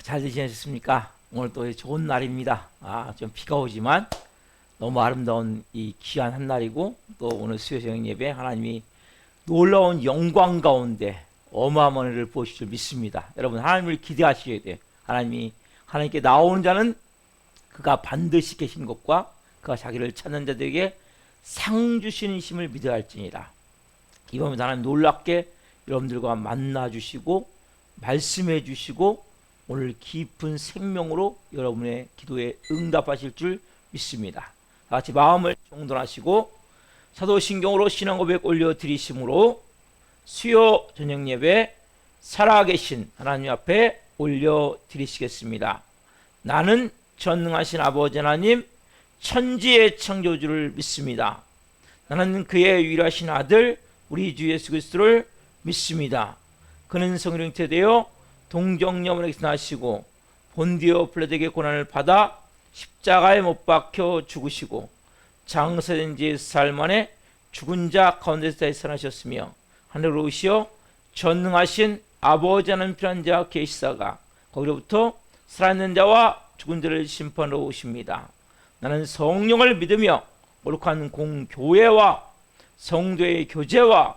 잘 지내셨습니까? 오늘 또 좋은 날입니다. 좀 비가 오지만 너무 아름다운 이 귀한 한 날이고, 또 오늘 수요 저녁 예배 하나님이 놀라운 영광 가운데 어마어마한 은혜를 보실 줄 믿습니다. 여러분, 하나님을 기대하셔야 돼요. 하나님께 나오는 자는 그가 반드시 계신 것과 그가 자기를 찾는 자들에게 상 주시는 힘을 믿어야 할지니라. 이번에 하나님 놀랍게 여러분들과 만나 주시고 말씀해 주시고 오늘 깊은 생명으로 여러분의 기도에 응답하실 줄 믿습니다. 같이 마음을 정돈하시고 사도신경으로 신앙 고백 올려드리심으로 수요 저녁 예배 살아계신 하나님 앞에 올려드리시겠습니다. 나는 전능하신 아버지 하나님 천지의 창조주를 믿습니다. 나는 그의 유일하신 아들 우리 주 예수 그리스도를 믿습니다. 그는 성령 잉태되어 동정녀에게서 나시고 본디오 빌라도에게 고난을 받아 십자가에 못 박혀 죽으시고 장사된 지 4일 만에 죽은 자 가운데서 다시 살아나셨으며 하늘로 오시어 전능하신 아버지 하나님 편한 자 계시다가 거기로부터 살아있는 자와 죽은 자를 심판하러 오십니다. 나는 성령을 믿으며 거룩한 공교회와 성도의 교제와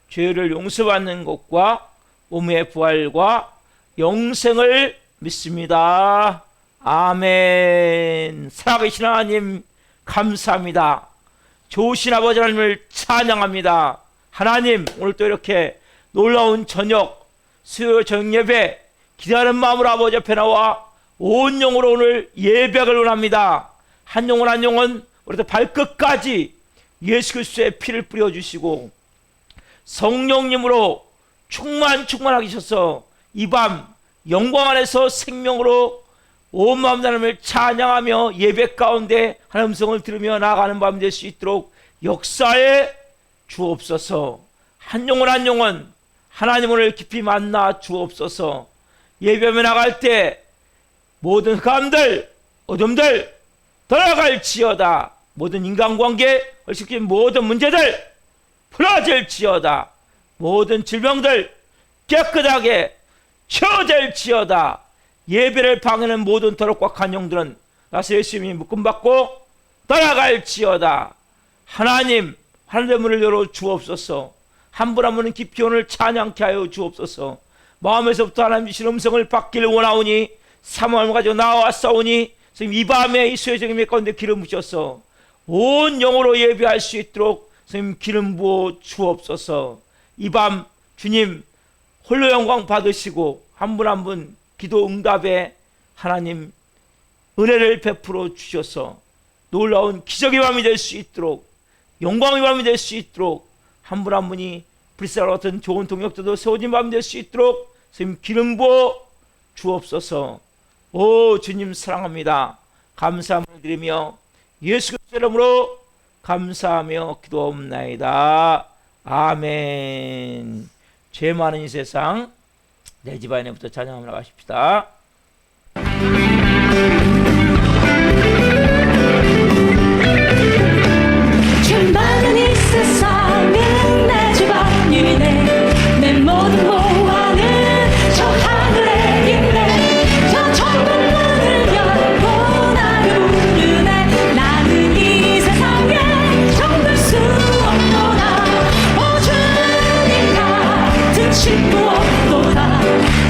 죄를 용서받는 것과 몸의 부활과 영생을 믿습니다. 아멘. 살아계신 하나님 감사합니다. 좋으신 아버지 하나님을 찬양합니다. 하나님, 오늘 또 이렇게 놀라운 저녁 수요 저녁 예배 기대하는 마음으로 아버지 앞에 나와 온 영으로 오늘 예배를 원합니다. 한 영혼 한 영혼 우리도 발끝까지 예수 그리스도의 피를 뿌려주시고 성령님으로 충만하게 하셔서 이 밤 영광 안에서 생명으로 온 마음 하나님을 찬양하며 예배 가운데 하나님 음성을 들으며 나아가는 밤이 될 수 있도록 역사에 주옵소서. 한 영혼 한 영혼 하나님을 깊이 만나 주옵소서. 예배하며 나갈 때 모든 흑암들 어둠들 돌아갈지어다. 모든 인간관계 얼씨kin 모든 문제들 풀어질지어다. 모든 질병들 깨끗하게 치워질지어다. 예배를 방해하는 모든 더럽고 악한 영들은 나서 예수님이 묶음받고 떠나갈지어다. 하나님, 하늘의 문을 열어 주옵소서. 한 분 한 분은 깊이 오늘 찬양케 하여 주옵소서. 마음에서부터 하나님 주신 음성을 받기를 원하오니 사모함을 가지고 나왔사오니 이 밤에 이 수요적 예배 가운데 기름 부셔서 온 영으로 예배할 수 있도록 선생님 기름 부어 주옵소서. 이 밤 주님 홀로 영광 받으시고 한 분 한 분 기도 응답에 하나님 은혜를 베풀어 주셔서 놀라운 기적의 밤이 될 수 있도록 영광의 밤이 될 수 있도록 한 분 한 분이 브리스와 같은 좋은 동역자도 세워진 밤이 될 수 있도록 선생님 기름 부어 주옵소서. 오 주님 사랑합니다. 감사함을 드리며 예수 그리스도 이름으로 감사하며 기도옵나이다. 아멘. 죄 많은 이 세상 내 집안에부터 찬양하며 나가십시다. 죄 많은 이 세상은 내 집안이네. 내 모든 보화는 저 하늘에 있네. 저 천국 문을 열고 나를 부르네. 나는 이 세상에 정들 수 없도다. 오 주님 같은 친구 없도다.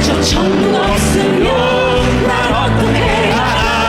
저 천국 없으면 난 어떻게 하나.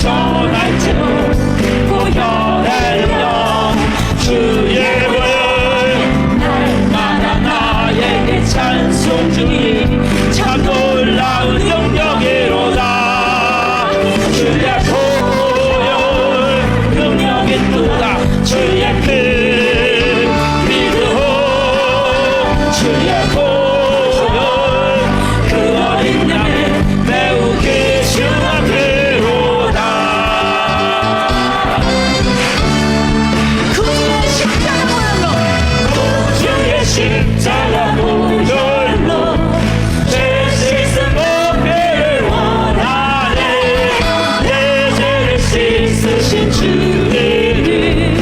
전할지로 보혈의 영 주의 보혈 날마다 나에게 찬송 주니 참 놀라운 능력이로다 주의 보혈 능력이 또다 주의 피 믿으오 주의 보혈 그 어린 양의 매우 귀중한 피로다 구주의 십자가 보혈로 주의 십자가 보혈로 죄 씻은 목배를 원하네 내 죄를 씻으신 주를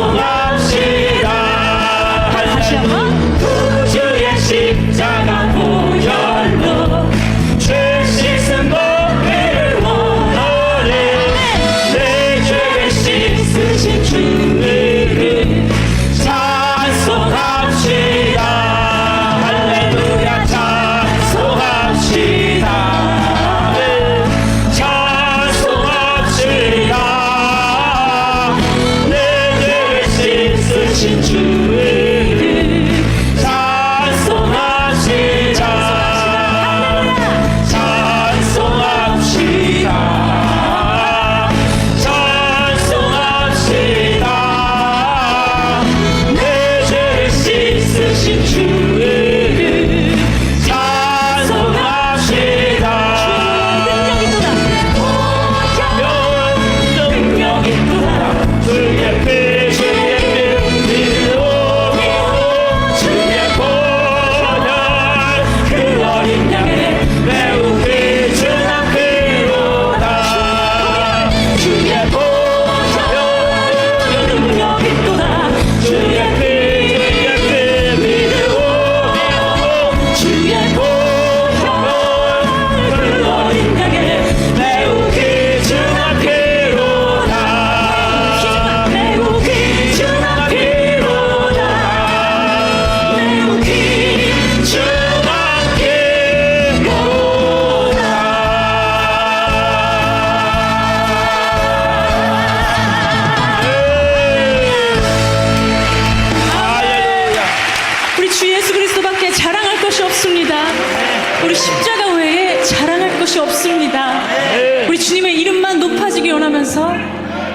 찬송합시다 다시 한번 구주의 십자가 보혈로 죄 씻은 목배를 원하네 내 죄를 씻으신 주를 찬송합시다 할렐루야 찬송합시다 찬송합시다 내 죄를 씻으신 주를 찬송합시다 찬송합시다 찬송합시다 내 죄를 씻으신 주를 찬송합시다 능력이 또다 주의 피 믿으오 주의 보혈 그 어린 양의 매우 귀중한 피로다 주의 보혈 능력이 또다 주의 피 믿으오 주의 보혈 그 어린 양의 매우 귀중한 피로다 매우 귀중한 피로다 매우 귀중한 피로다 우리 주 예수 그리스도밖에 자랑할 것이 없습니다. 우리 십자가 외에 자랑할 것이 없습니다. 우리 주님의 이름만 높아지기 원하면서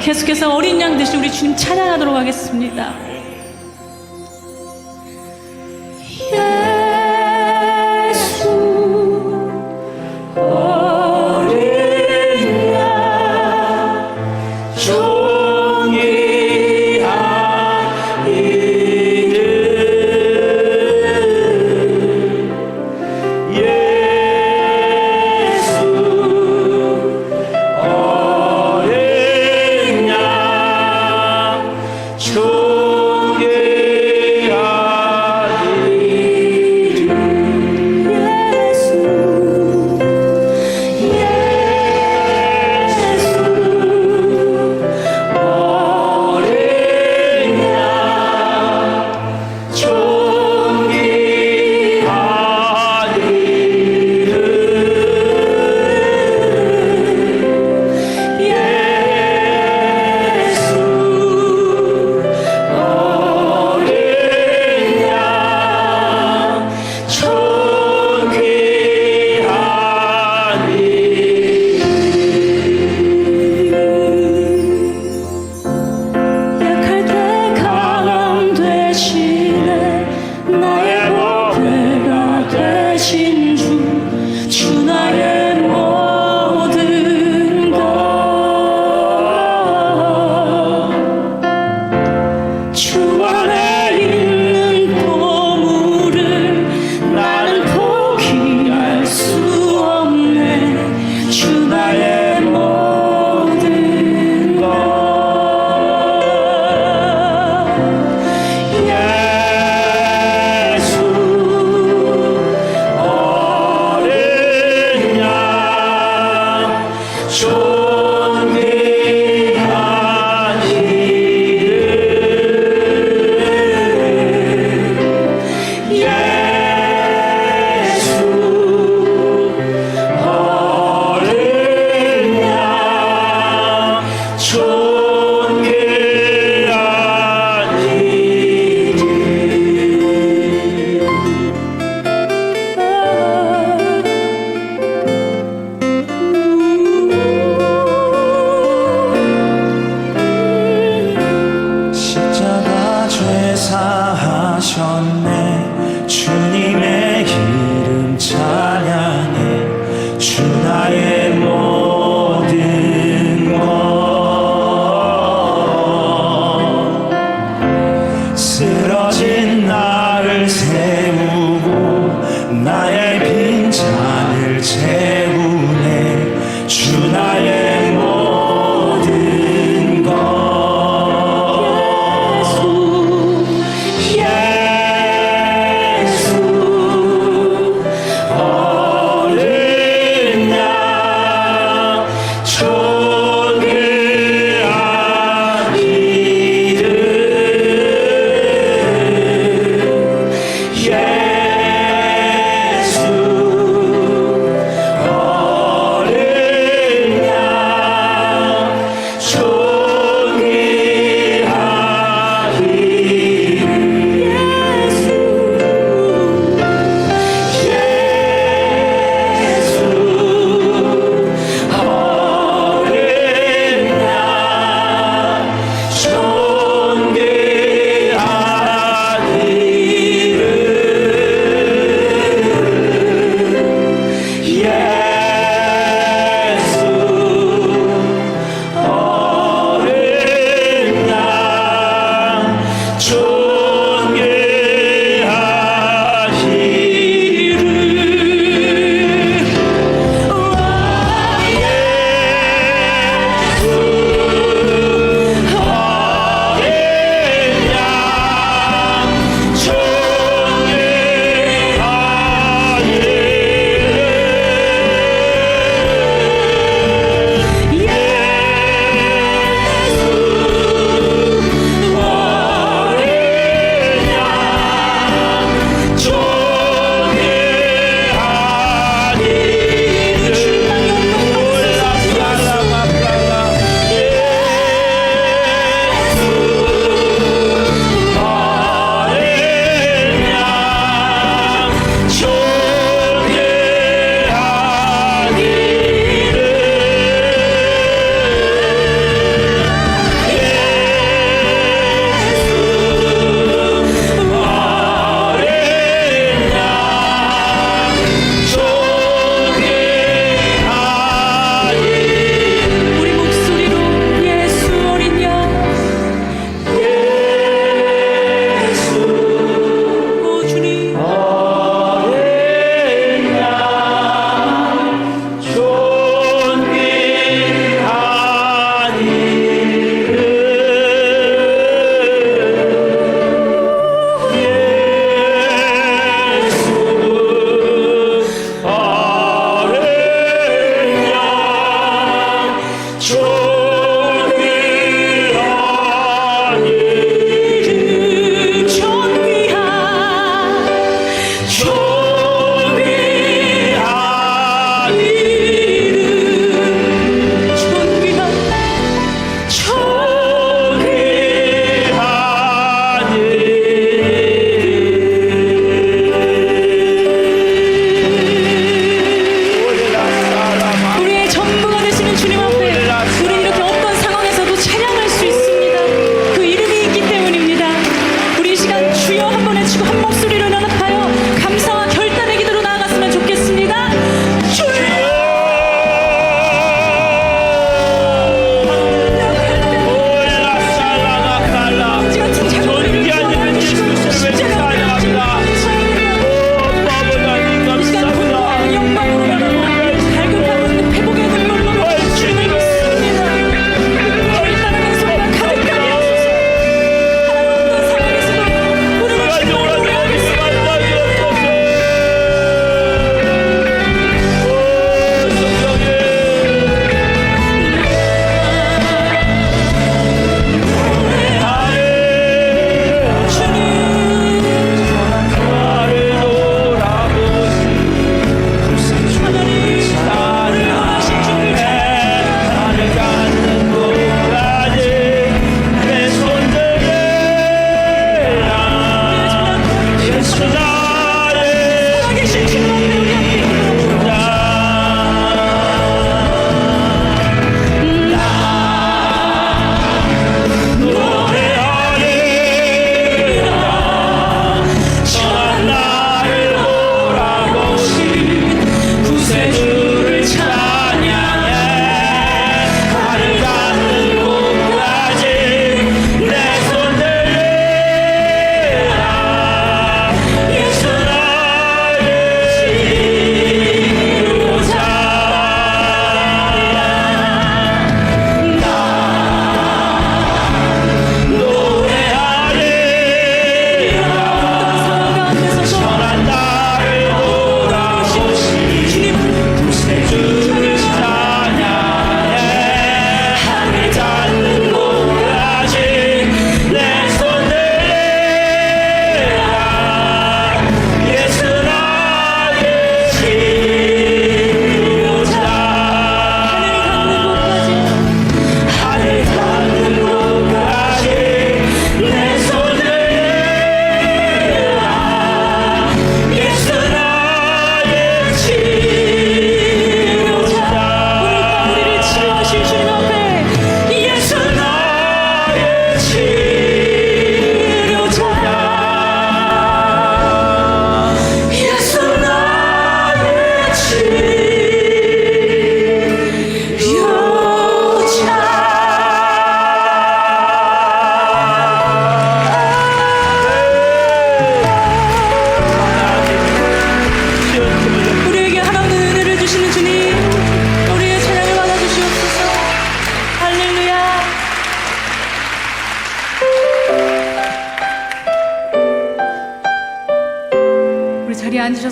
계속해서 어린 양 대신 우리 주님 찬양하도록 하겠습니다. 예수 어린 양 종이한 이름 예수 어린 양 종이한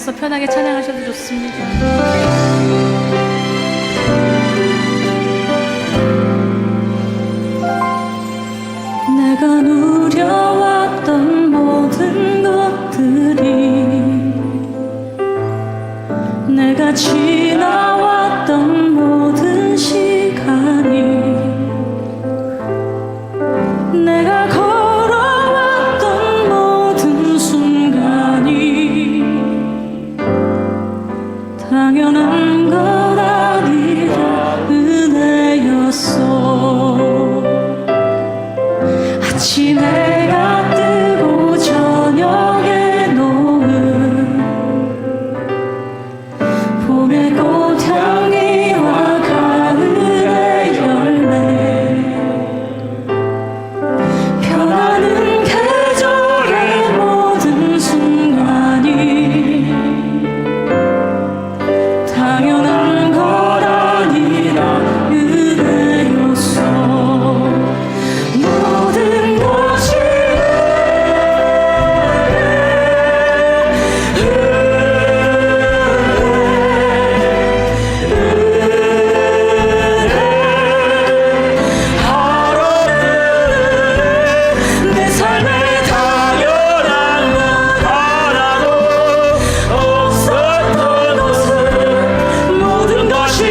앉아서 편하게 찬양하셔도 좋습니다. 내가 누려왔던 모든 것들이 내가 지나왔던 모든 시간이 내가 걸어왔던 모든 순간이 당연한 것 아니라 은혜였어. 아침에 해가 뜨고 저녁에 노을 봄의 꽃향기와 가을의 열매 변하는 계절의 모든 순간이 당연한 것 아니라 은혜였어. 모든 것이 내 삶에 당연한 것 하나도 없었던 것을 모든 것이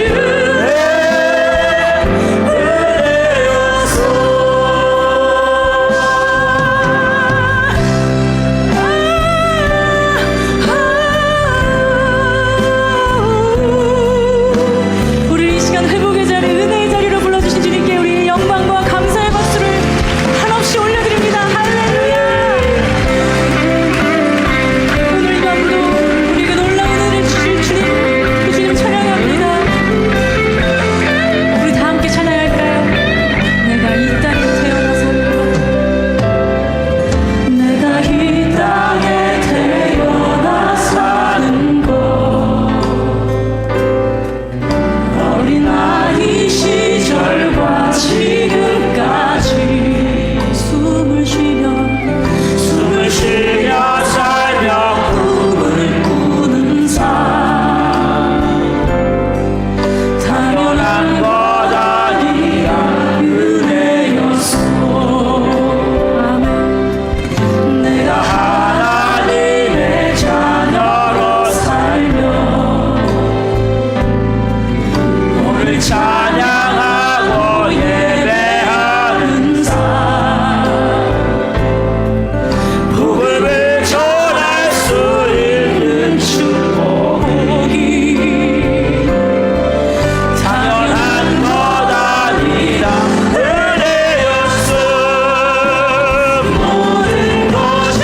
우리 이 시간 회복의 자리, 은혜의 자리로 불러주신 주님께 우리 영광과 감사의 박수를 한없이 올려드립니다. 할렐루야. 오늘 이 밤도 우리에게 놀라운 은혜를 주실 주님, 그 주님 찬양합니다. 우리 다 함께 찬양할까요? 내가 이 땅에 태어나서 내가 이 땅에 태어나 사는 것 어린 아이 시절과 지금까지 숨을 쉬며 살며 꿈을 꾸는 삶 당연한 것 아니라 은혜였어. 아멘. 내가 하나님의 자녀로 살며 오늘 찬양하고 예배하는 삶 복음을 전할 수 있는 축복이 당연한 것 아니라 은혜였어. 모든 것이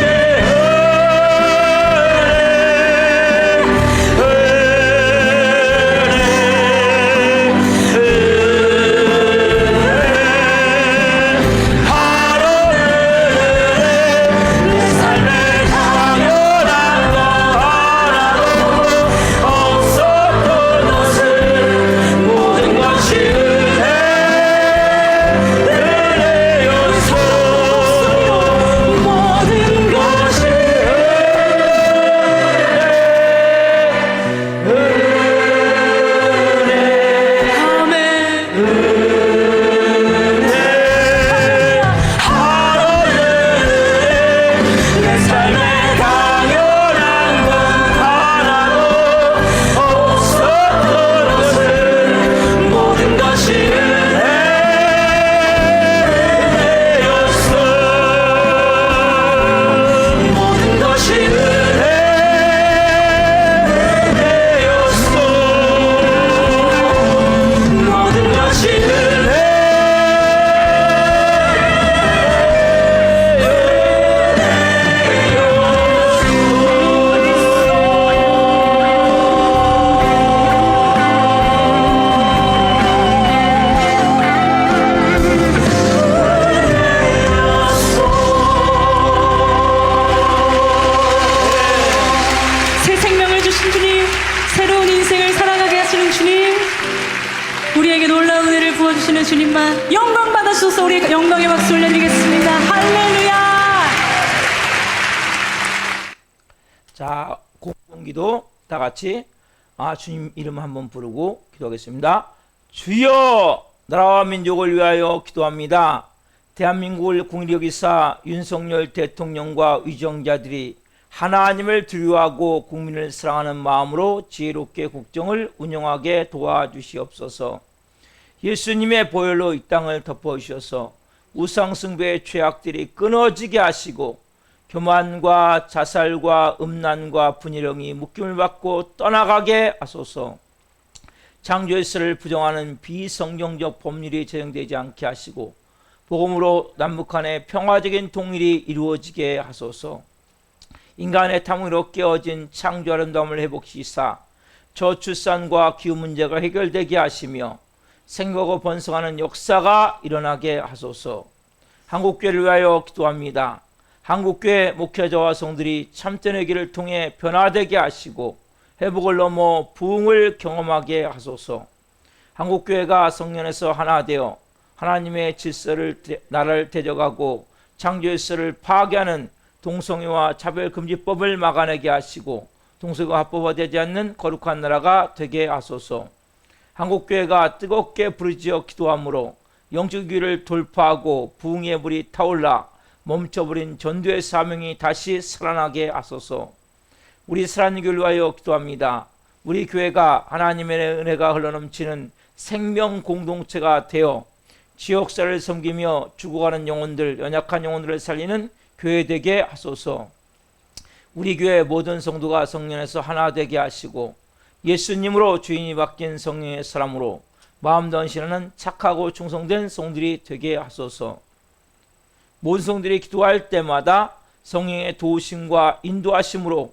내 삶에 당연한 것 하나도 없었던 것을 모든 것이 은혜였어. 모든 것이 내 삶에 당연한 것 하나도 없었던 것을 모든 것이 은혜였어. 모든 것이 은혜였어. 모든 것이 새 생명을 주신 주님, 새로운 인생을 살아가게 하시는 주님, 우리에게 놀라운 은혜를 부어주시는 주님만 영광 받아주셔서 우리 영광의 박수 올려드리겠습니다. 할렐루야. 자, 공기도 다 같이 주님 이름 한번 부르고 기도하겠습니다. 주여, 나라와 민족을 위하여 기도합니다. 대한민국을 국리 여기사 윤석열 대통령과 위정자들이 하나님을 두려워하고 국민을 사랑하는 마음으로 지혜롭게 국정을 운영하게 도와주시옵소서. 예수님의 보혈로 이 땅을 덮어주셔서 우상숭배의 죄악들이 끊어지게 하시고 교만과 자살과 음란과 분열형이 묶임을 받고 떠나가게 하소서. 창조의 부정하는 비성경적 법률이 제정되지 않게 하시고 복음으로 남북한의 평화적인 통일이 이루어지게 하소서. 인간의 탐으로 깨어진 창조 아름다움을 회복시사 저출산과 기후 문제가 해결되게 하시며 생각하고 번성하는 역사가 일어나게 하소서. 한국교회를 위하여 기도합니다. 한국교회 목회자와 성들이 참된 회개를 통해 변화되게 하시고 회복을 넘어 부흥을 경험하게 하소서. 한국교회가 성령에서 하나 되어 하나님의 질서를 나라를 대적하고 창조의 질서를 파괴하는 동성애와 차별금지법을 막아내게 하시고 동성애가 합법화되지 않는 거룩한 나라가 되게 하소서. 한국교회가 뜨겁게 부르짖어 기도함으로 영적 위기를 돌파하고 부흥의 불이 타올라 멈춰버린 전도의 사명이 다시 살아나게 하소서. 우리 사랑하는 교회를 위하여 기도합니다. 우리 교회가 하나님의 은혜가 흘러넘치는 생명 공동체가 되어 지역사를 섬기며 죽어가는 영혼들, 연약한 영혼들을 살리는 교회 되게 하소서. 우리 교회 모든 성도가 성령에서 하나 되게 하시고 예수님으로 주인이 바뀐 성령의 사람으로 마음 전신하는 착하고 충성된 성들이 되게 하소서. 모든 성들이 기도할 때마다 성령의 도우심과 인도하심으로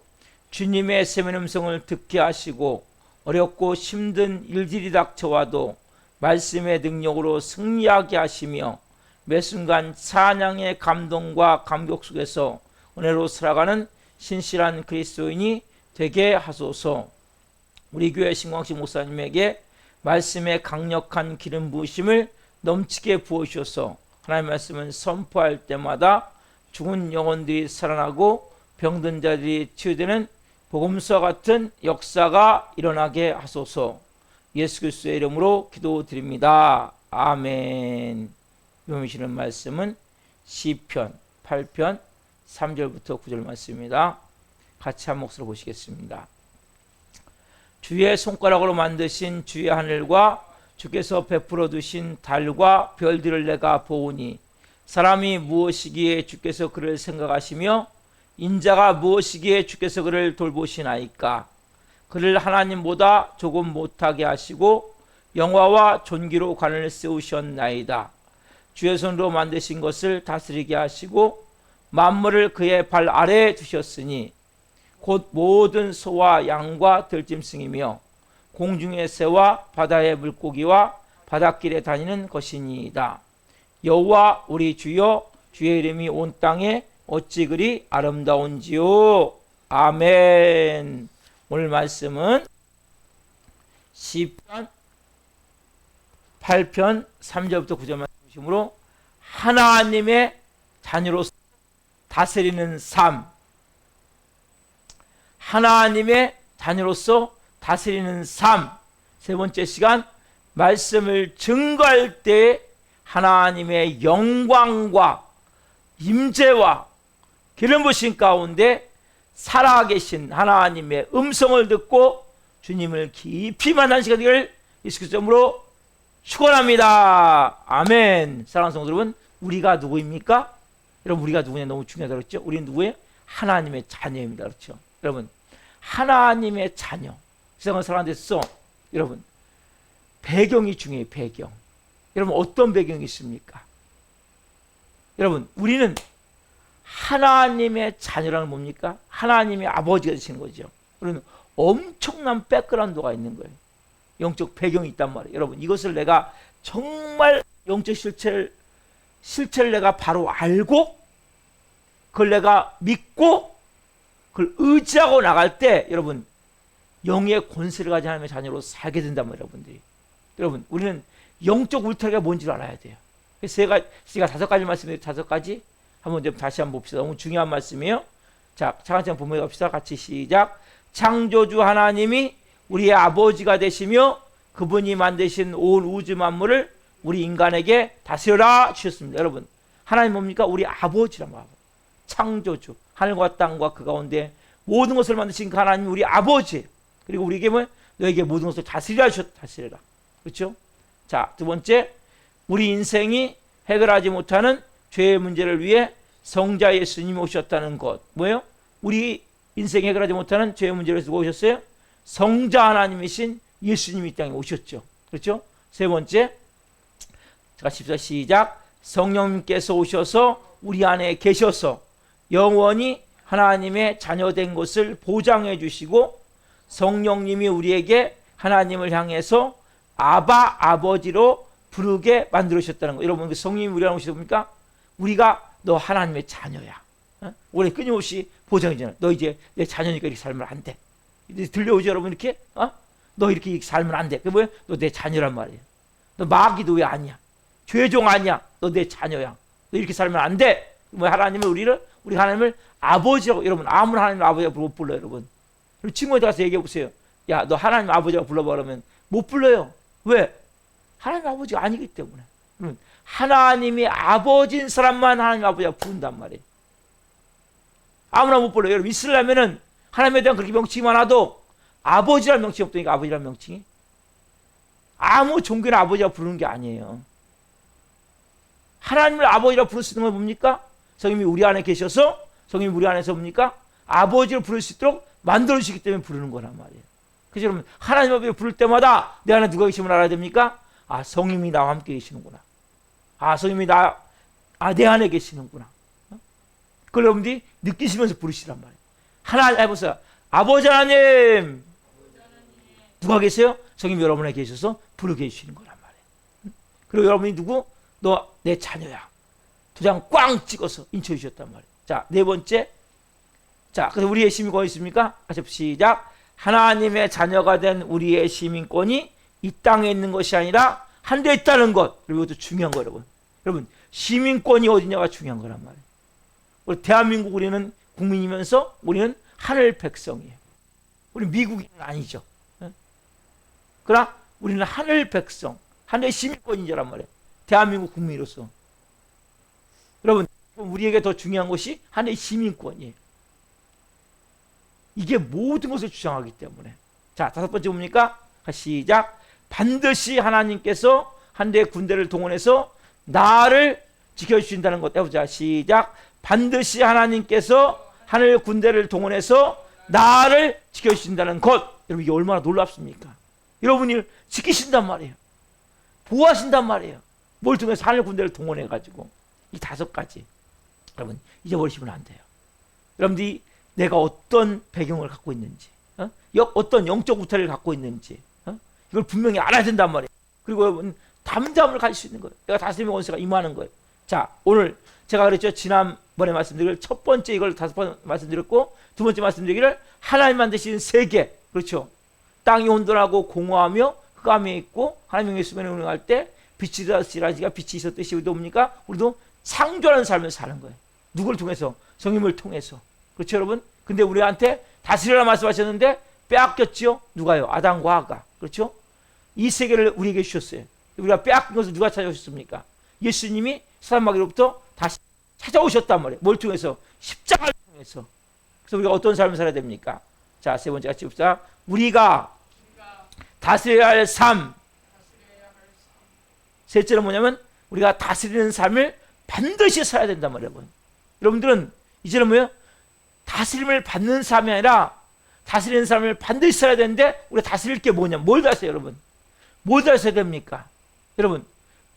주님의 세면 음성을 듣게 하시고 어렵고 힘든 일들이 닥쳐와도 말씀의 능력으로 승리하게 하시며 매 순간 찬양의 감동과 감격 속에서 은혜로 살아가는 신실한 그리스도인이 되게 하소서. 우리 교회 신광식 목사님에게 말씀의 강력한 기름 부으심을 넘치게 부어주셔서 하나님의 말씀을 선포할 때마다 죽은 영혼들이 살아나고 병든 자들이 치유되는 복음서와 같은 역사가 일어나게 하소서. 예수 그리스도의 이름으로 기도드립니다. 아멘. 요미시는 말씀은 시편 8편 3절부터 9절 말씀입니다. 같이 한 목소리로 보시겠습니다. 주의 손가락으로 만드신 주의 하늘과 주께서 베풀어 두신 달과 별들을 내가 보오니 사람이 무엇이기에 주께서 그를 생각하시며 인자가 무엇이기에 주께서 그를 돌보시나이까. 그를 하나님보다 조금 못하게 하시고 영화와 존귀로 관을 세우셨나이다. 주의 손으로 만드신 것을 다스리게 하시고 만물을 그의 발 아래에 두셨으니 곧 모든 소와 양과 들짐승이며 공중의 새와 바다의 물고기와 바닷길에 다니는 것이니이다. 여호와 우리 주여, 주의 이름이 온 땅에 어찌 그리 아름다운지요. 아멘. 오늘 말씀은 시편 8편 3절부터 9절 말씀으로 하나님의 자녀로서 다스리는 삶, 하나님의 자녀로서 다스리는 삶. 세 번째 시간, 말씀을 증거할 때 하나님의 영광과 임재와 기름 부으신 가운데 살아계신 하나님의 음성을 듣고 주님을 깊이 만나는 시간 되기를 예수 그리스도 이름으로 축원합니다. 아멘. 사랑하는 성도 여러분, 우리가 누구입니까? 여러분, 우리가 누구냐 너무 중요하다고 그랬죠? 우리는 누구예요? 하나님의 자녀입니다. 그렇죠? 여러분, 하나님의 자녀. 세상을 살아가는데서 여러분, 배경이 중요해요. 배경. 여러분, 어떤 배경이 있습니까? 여러분, 우리는 하나님의 자녀라는 뭡니까? 하나님의 아버지가 되시는 거죠. 우리는 엄청난 백그라운드가 있는 거예요. 영적 배경이 있단 말이에요. 여러분, 이것을 내가 정말 영적 실체를 내가 바로 알고 그걸 내가 믿고 그걸 의지하고 나갈 때 여러분, 영의 권세를 가진 하나님의 자녀로 살게 된단 말이에요. 여러분들이. 여러분, 우리는 영적 울타리가 뭔지를 알아야 돼요. 그래서 제가 5가지 말씀드려요. 5가지 한번 다시 한번 봅시다. 너무 중요한 말씀이에요. 자, 차근차근 본문에 갑시다. 같이 시작. 창조주 하나님이 우리의 아버지가 되시며 그분이 만드신 온 우주 만물을 우리 인간에게 다스려라 주셨습니다. 여러분, 하나님 뭡니까? 우리 아버지란 말이에요. 창조주, 하늘과 땅과 그 가운데 모든 것을 만드신 그 하나님이 우리 아버지. 그리고 우리에게 뭐 너에게 모든 것을 다스리라 주셨다. 다스려라. 그렇죠? 자, 두 번째, 우리 인생이 해결하지 못하는 죄의 문제를 위해 성자 예수님이 오셨다는 것. 뭐예요? 우리 인생이 해결하지 못하는 죄의 문제를 위해서 오셨어요? 성자 하나님이신 예수님이 이 땅에 오셨죠. 그렇죠? 세 번째, 자, 14 시작. 성령님께서 오셔서 우리 안에 계셔서 영원히 하나님의 자녀된 것을 보장해 주시고 성령님이 우리에게 하나님을 향해서 아바 아버지로 부르게 만들으셨다는 거. 여러분, 그 성령님이 우리 안에 오시니까 우리가 너 하나님의 자녀야. 우리 끊임없이 보장해 주잖아. 너 이제 내 자녀니까 이렇게 살면 안 돼. 들려오죠, 여러분? 이렇게? 너 이렇게 살면 안 돼. 그게 뭐야? 너 내 자녀란 말이야. 너 마귀도 왜 아니야? 죄종 아니야. 너 내 자녀야. 너 이렇게 살면 안 돼. 뭐 하나님을 우리 하나님을 아버지라고, 여러분, 아무나 하나님 아버지라고 못 불러요, 여러분. 그리고 친구한테 가서 얘기해 보세요. 야, 너 하나님 아버지라고 불러봐 그러면 못 불러요. 왜? 하나님 아버지가 아니기 때문에. 하나님이 아버지인 사람만 하나님 아버지라고 부른단 말이에요. 아무나 못 불러요. 여러분, 이슬람에는 하나님에 대한 그렇게 명칭이 많아도 아버지라는 명칭이 없다니까. 아버지라는 명칭이 아무 종교나 아버지라고 부르는 게 아니에요. 하나님을 아버지라고 부를 수 있는 건 뭡니까? 성령님이 우리 안에 계셔서 성령님이 우리 안에서 뭡니까? 아버지를 부를 수 있도록 만들어주시기 때문에 부르는 거란 말이에요. 그래서 여러분, 하나님 아버지를 부를 때마다 내 안에 누가 계심을 알아야 됩니까? 아, 성령님이 나와 함께 계시는구나. 아, 성령님이 내 안에 계시는구나. 그걸 여러분들이 느끼시면서 부르시란 말이에요. 하나님, 해보세요. 아버지 하나님. 누가 계세요? 성령님이 여러분에 계셔서 부르게 해주시는 거란 말이에요. 그리고 여러분이 누구? 너 내 자녀야. 도장 꽝 찍어서 인쳐해 주셨단 말이에요. 자, 네 번째. 자, 그래서 우리의 시민권이 있습니까? 같이 시작. 하나님의 자녀가 된 우리의 시민권이 이 땅에 있는 것이 아니라 하늘에 있다는 것. 그리고 이것도 중요한 거예요, 여러분. 여러분, 시민권이 어디냐가 중요한 거란 말이에요. 우리 대한민국, 우리는 국민이면서 우리는 하늘 백성이에요. 우리 미국인은 아니죠. 그러나 우리는 하늘 백성, 하늘의 시민권인자란 말이에요. 대한민국 국민으로서. 여러분, 우리에게 더 중요한 것이 하늘의 시민권이에요. 이게 모든 것을 주장하기 때문에. 자, 다섯 번째 뭡니까? 시작. 반드시 하나님께서 하늘의 군대를 동원해서 나를 지켜주신다는 것. 해보자. 시작. 반드시 하나님께서 하늘 군대를 동원해서 나를 지켜주신다는 것. 여러분, 이게 얼마나 놀랍습니까? 여러분이 지키신단 말이에요. 보호하신단 말이에요. 뭘 통해서 하늘 군대를 동원해가지고. 이 다섯 가지. 여러분, 잊어버리시면 안 돼요. 여러분들이 내가 어떤 배경을 갖고 있는지, 어떤 영적 우태를 갖고 있는지, 이걸 분명히 알아야 된단 말이에요. 그리고 여러분, 담담을 가질 수 있는 거예요. 내가 다스림의 원수가 임하는 거예요. 자, 오늘 제가 그랬죠. 지난번에 말씀드리기를 첫 번째 이걸 다섯 번 말씀드렸고, 두 번째 말씀드리기를 하나님 만드신 세계, 그렇죠. 땅이 혼돈하고 공허하며 흑암에 있고 하나님의 수면에 운행할 때 빛이 있었지가 빛이 있었듯이 우리도 뭡니까? 우리도 창조하는 삶을 사는 거예요. 누구를 통해서? 성령을 통해서. 그렇죠, 여러분? 근데 우리한테 다스리라 말씀하셨는데 빼앗겼죠? 누가요? 아담과 하가. 그렇죠? 이 세계를 우리에게 주셨어요. 우리가 빼앗긴 것을 누가 찾아오셨습니까? 예수님이 사람마귀로부터 다시 찾아오셨단 말이에요. 뭘 통해서? 십자가를 통해서. 그래서 우리가 어떤 삶을 살아야 됩니까? 자, 세 번째 같이 봅시다. 우리가 다스려야 할 삶. 셋째는 뭐냐면 우리가 다스리는 삶을 반드시 살아야 된단 말이에요. 여러분들은 이제는 뭐예요? 다스림을 받는 삶이 아니라 다스리는 삶을 반드시 살아야 되는데 우리가 다스릴 게 뭐냐? 뭘 다스려요, 여러분? 뭘 다스려야 됩니까? 여러분,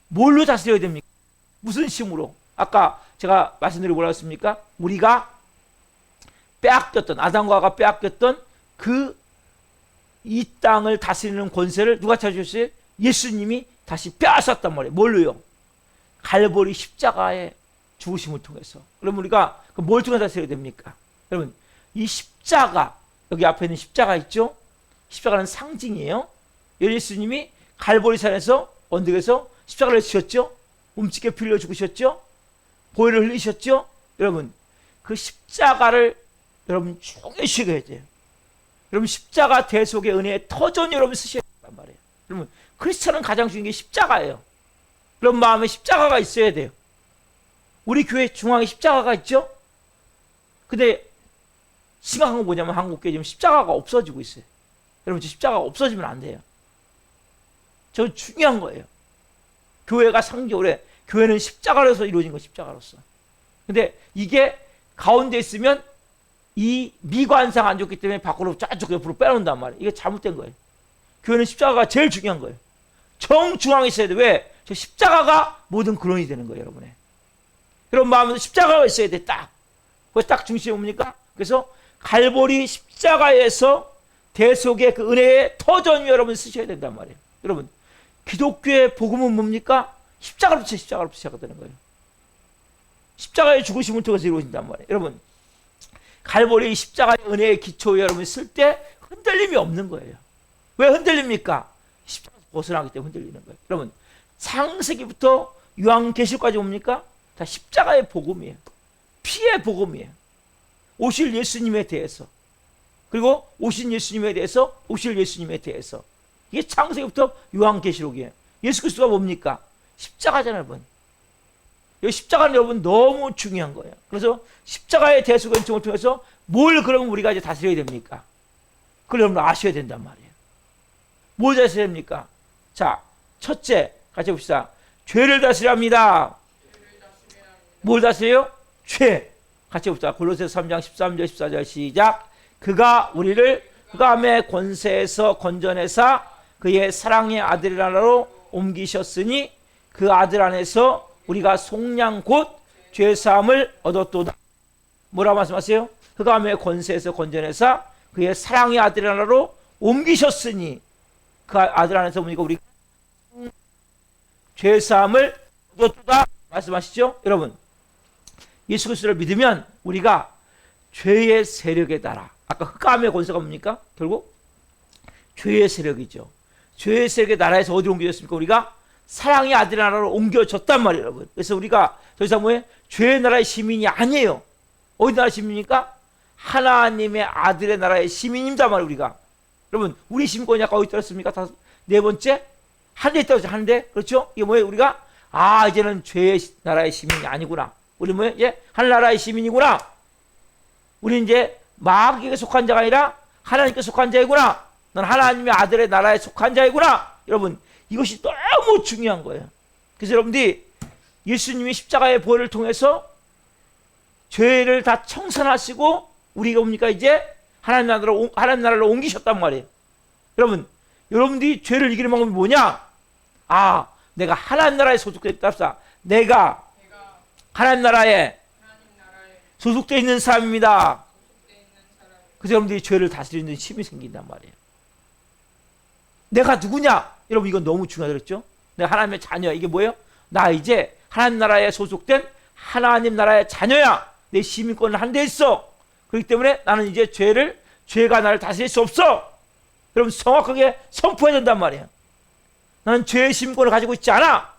뭘로 다스려야 됩니까? 무슨 힘으로? 아까 제가 말씀드리고 뭐라고 했습니까? 우리가 빼앗겼던, 아담과 하가 빼앗겼던 이 땅을 다스리는 권세를 누가 찾아주셨어요? 예수님이 다시 빼앗았단 말이에요. 뭘로요? 갈보리 십자가의 죽으심을 통해서. 그럼 우리가 뭘 통해서 다스려야 됩니까? 여러분, 이 십자가, 여기 앞에 있는 십자가 있죠? 십자가는 상징이에요. 예수님이 갈보리산에서 언덕에서 십자가를 지셨죠? 움찔게 피 흘려 죽으셨죠? 보혈을 흘리셨죠? 여러분, 그 십자가를 여러분 중요시 여겨야 돼요. 여러분 십자가 대속의 은혜의 터전 여러분 쓰셔야 된단 말이에요. 여러분 크리스천은 가장 중요한 게 십자가예요. 그런 마음에 십자가가 있어야 돼요. 우리 교회 중앙에 십자가가 있죠? 근데 심각한 건 뭐냐면 한국교회 지금 십자가가 없어지고 있어요. 여러분 십자가가 없어지면 안 돼요. 저 중요한 거예요. 교회가 상교래. 교회는 십자가로서 이루어진 거 십자가로서. 근데 이게 가운데 있으면 이 미관상 안 좋기 때문에 밖으로 쫙쭉 옆으로 빼놓는단 말이에요. 이게 잘못된 거예요. 교회는 십자가가 제일 중요한 거예요. 정중앙에 있어야 돼. 왜? 저 십자가가 모든 근원이 되는 거예요, 여러분의. 그런 마음에서 십자가가 있어야 돼, 딱. 그거 딱 중심이 뭡니까? 그래서 갈보리 십자가에서 대속의 그 은혜의 터전 위 여러분 쓰셔야 된단 말이에요. 여러분, 기독교의 복음은 뭡니까? 십자가로부터 시작이 되는 거예요. 십자가의 죽으심을 통해서 이루어진단 말이에요. 여러분, 갈보리 십자가의 은혜의 기초 여러분 쓸 때 흔들림이 없는 거예요. 왜 흔들립니까? 십자가에서 벗어나기 때문에 흔들리는 거예요. 여러분, 창세기부터 요한계시록까지 뭡니까? 다 십자가의 복음이에요. 피의 복음이에요. 오실 예수님에 대해서, 그리고 오신 예수님에 대해서, 오실 예수님에 대해서. 이게 창세기부터 요한계시록이에요. 예수 그리스도가 뭡니까? 십자가잖아요, 여러분. 이 십자가는 여러분 너무 중요한 거예요. 그래서 십자가의 대속 은총을 통해서 뭘 그러면 우리가 이제 다스려야 됩니까? 그걸 여러분 아셔야 된단 말이에요. 뭘 다스려야 됩니까? 자, 첫째, 같이 봅시다. 죄를 다스려야 합니다. 뭘 다스려요? 죄. 같이 봅시다. 골로새서 3장 13절 14절 시작. 그가 우리를 흑암의 권세에서 건져내사 그의 사랑의 아들이라로 옮기셨으니 그 아들 안에서 우리가 속량 곧 죄사함을 얻었도다. 뭐라고 말씀하세요? 흑암의 권세에서 건져내사 그의 사랑의 아들이라로 옮기셨으니 그 아들 안에서 우리가 죄사함을 얻었도다 말씀하시죠? 여러분, 예수 그리스도를 믿으면 우리가 죄의 세력에 따라, 아까 흑암의 권세가 뭡니까? 결국 죄의 세력이죠. 죄의 세력의 나라에서 어디로 옮겨졌습니까? 우리가 사랑의 아들의 나라로 옮겨졌단 말이에요, 여러분. 그래서 우리가 더 이상 뭐예요? 죄의 나라의 시민이 아니에요. 어디 나라 시민입니까? 하나님의 아들의 나라의 시민입니다, 말이에요, 우리가. 여러분, 우리 시민권이 아까 어디 떨었습니까? 네 번째? 하늘에 떨어져, 하늘에. 그렇죠? 이게 뭐예요? 우리가, 이제는 죄의 나라의 시민이 아니구나. 우리 뭐예요? 이제 하늘나라의 시민이구나. 우리 이제 마귀에게 속한 자가 아니라 하나님께 속한 자이구나. 넌 하나님의 아들의 나라에 속한 자이구나. 여러분, 이것이 너무 중요한 거예요. 그래서 여러분들이 예수님이 십자가의 보혈을 통해서 죄를 다 청산하시고 우리가 뭡니까? 이제 하나님 나라로 옮기셨단 말이에요. 여러분들이 죄를 이기는 방법이 뭐냐? 내가 하나님 나라에 소속됐다. 내가 하나님 나라에 소속되어 있는 사람입니다. 그래서 여러분들이 죄를 다스리는 힘이 생긴단 말이에요. 내가 누구냐? 여러분, 이건 너무 중요하죠? 내가 하나님의 자녀야. 이게 뭐예요? 나 이제 하나님 나라에 소속된 하나님 나라의 자녀야. 내 시민권을 한 데 있어. 그렇기 때문에 나는 이제 죄가 나를 다스릴 수 없어. 여러분, 정확하게 선포해야 된단 말이에요. 나는 죄의 시민권을 가지고 있지 않아.